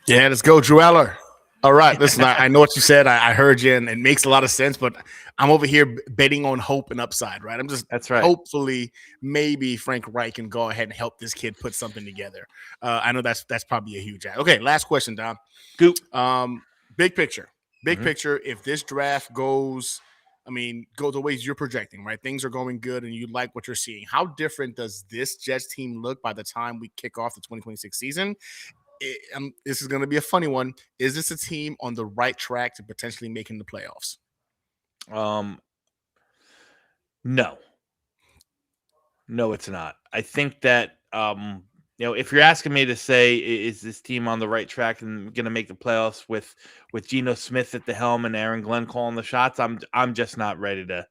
Speaker 2: Yeah, let's go, Drew Eller. All right, listen, I know what you said. I heard you, and it makes a lot of sense, but I'm over here betting on hope and upside, right?
Speaker 3: That's right.
Speaker 2: Hopefully, maybe Frank Reich can go ahead and help this kid put something together. I know that's probably a huge ask. Okay, last question, Dom.
Speaker 3: Goop.
Speaker 2: Big picture. Picture, if this draft goes the ways you're projecting, right? Things are going good and you like what you're seeing. How different does this Jets team look by the time we kick off the 2026 season? This is going to be a funny one. Is this a team on the right track to potentially making the playoffs?
Speaker 3: No, it's not. I think that, if you're asking me to say, is this team on the right track and going to make the playoffs with Geno Smith at the helm and Aaron Glenn calling the shots, I'm just not ready to.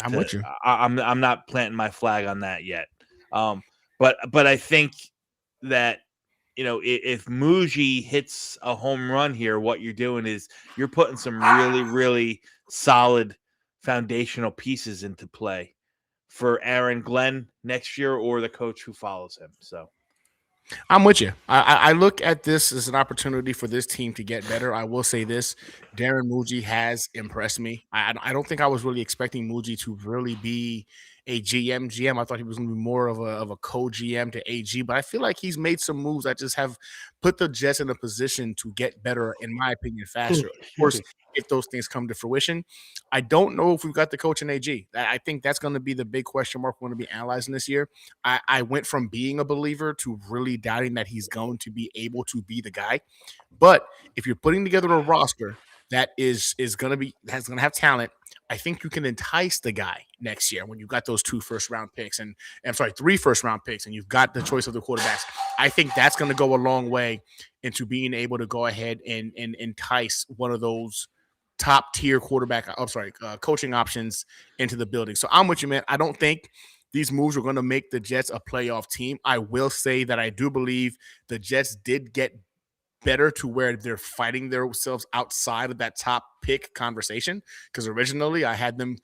Speaker 2: I'm with you.
Speaker 3: I'm not planting my flag on that yet. But I think that, if Muji hits a home run here, what you're doing is you're putting some really, really solid foundational pieces into play for Aaron Glenn next year or the coach who follows him. So
Speaker 2: I'm with you. I look at this as an opportunity for this team to get better. I will say this. Darren Muji has impressed me. I don't think I was really expecting Muji to really be a GM. I thought he was going to be more of a co-GM to AG, but I feel like he's made some moves that just have put the Jets in a position to get better, in my opinion, faster. Of course, if those things come to fruition. I don't know if we've got the coach in AG. I think that's going to be the big question mark we're going to be analyzing this year. I went from being a believer to really doubting that he's going to be able to be the guy. But if you're putting together a roster that is going to have talent, I think you can entice the guy next year when you've got those 2 first-round picks and 3 first-round picks, and you've got the choice of the quarterbacks. I think that's going to go a long way into being able to go ahead and entice one of those top-tier coaching options into the building. So I'm with you, man. I don't think these moves are going to make the Jets a playoff team. I will say that I do believe the Jets did get better to where they're fighting themselves outside of that top pick conversation, because originally I had them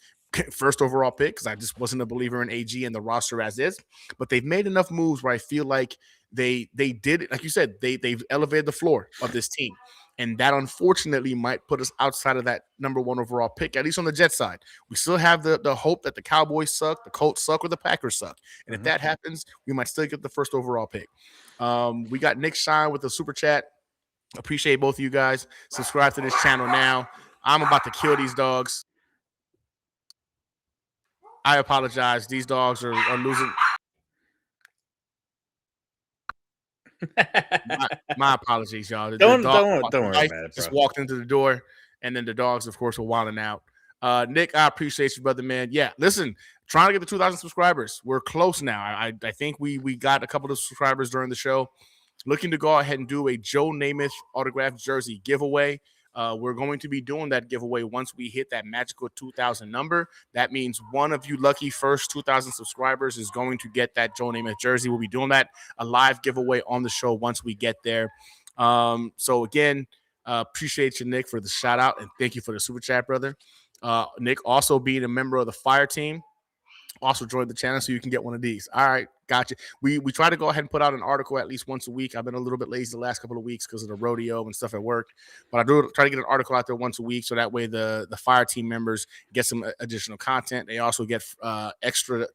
Speaker 2: first overall pick because I just wasn't a believer in AG and the roster as is. But they've made enough moves where I feel like they did it. Like you said, they've elevated the floor of this team. And that unfortunately might put us outside of that number 1 overall pick, at least on the Jets side. We still have the hope that the Cowboys suck, the Colts suck, or the Packers suck. And if that happens, we might still get the first overall pick. We got Nick Shine with the super chat. Appreciate both of you guys. Subscribe to this channel now. I'm about to kill these dogs. I apologize. These dogs are losing. My apologies, y'all.
Speaker 3: Don't worry about it, bro.
Speaker 2: Just walked into the door, and then the dogs, of course, were wilding out. Nick, I appreciate you, brother, man. Yeah, listen, trying to get the 2,000 subscribers. We're close now. I think we got a couple of subscribers during the show. Looking to go ahead and do a Joe Namath autographed jersey giveaway. We're going to be doing that giveaway once we hit that magical 2,000 number. That means one of you lucky first 2,000 subscribers is going to get that Joe Namath jersey. We'll be doing that, a live giveaway on the show once we get there. So again, appreciate you, Nick, for the shout out, and thank you for the super chat, brother. Nick also being a member of the fire team. Also join the channel so you can get one of these. All right, gotcha. We try to go ahead and put out an article at least once a week. I've been a little bit lazy the last couple of weeks because of the rodeo and stuff at work, but I do try to get an article out there once a week so that way the fire team members get some additional content. They also get extra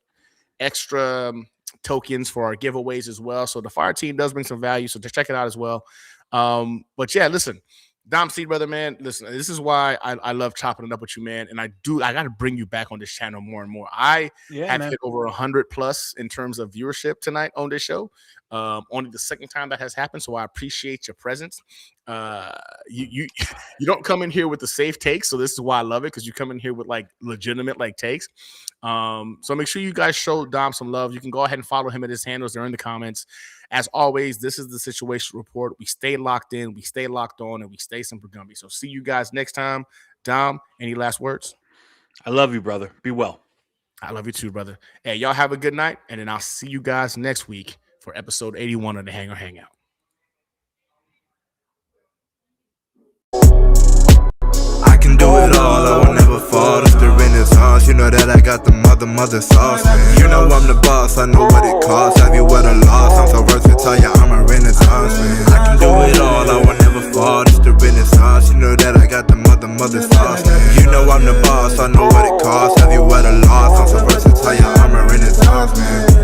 Speaker 2: tokens for our giveaways as well. So the fire team does bring some value, so check it out as well. But yeah, listen. Dom C, brother, man, listen, this is why I love chopping it up with you, man. And I got to bring you back on this channel more and more. I have hit over 100 plus in terms of viewership tonight on this show. Only the second time that has happened, so I appreciate your presence. You don't come in here with the safe takes, so this is why I love it, because you come in here with like legitimate like takes. So make sure you guys show Dom some love. You can go ahead and follow him at his handles. They're in the comments. As always, this is the Situation Report. We stay locked in, we stay locked on, and we stay Semper Gumby. So see you guys next time. Dom, any last words?
Speaker 3: I love you, brother. Be well.
Speaker 2: I love you too, brother. Hey, y'all have a good night, and then I'll see you guys next week for episode 81 of the Hangar Hangout.
Speaker 1: I can do it all, I will never fall. It's the Renaissance, you know that I got the mother sauce. You know I'm the boss, I know what it costs. Have you ever lost? I'm so versatile, yeah, I'm a Renaissance man. I can do it all, I will never fall. It's the Renaissance, you know that I got the mother sauce. You know I'm the boss, I know what it costs. Have you ever lost? I'm so versatile, yeah, I'm a Renaissance man.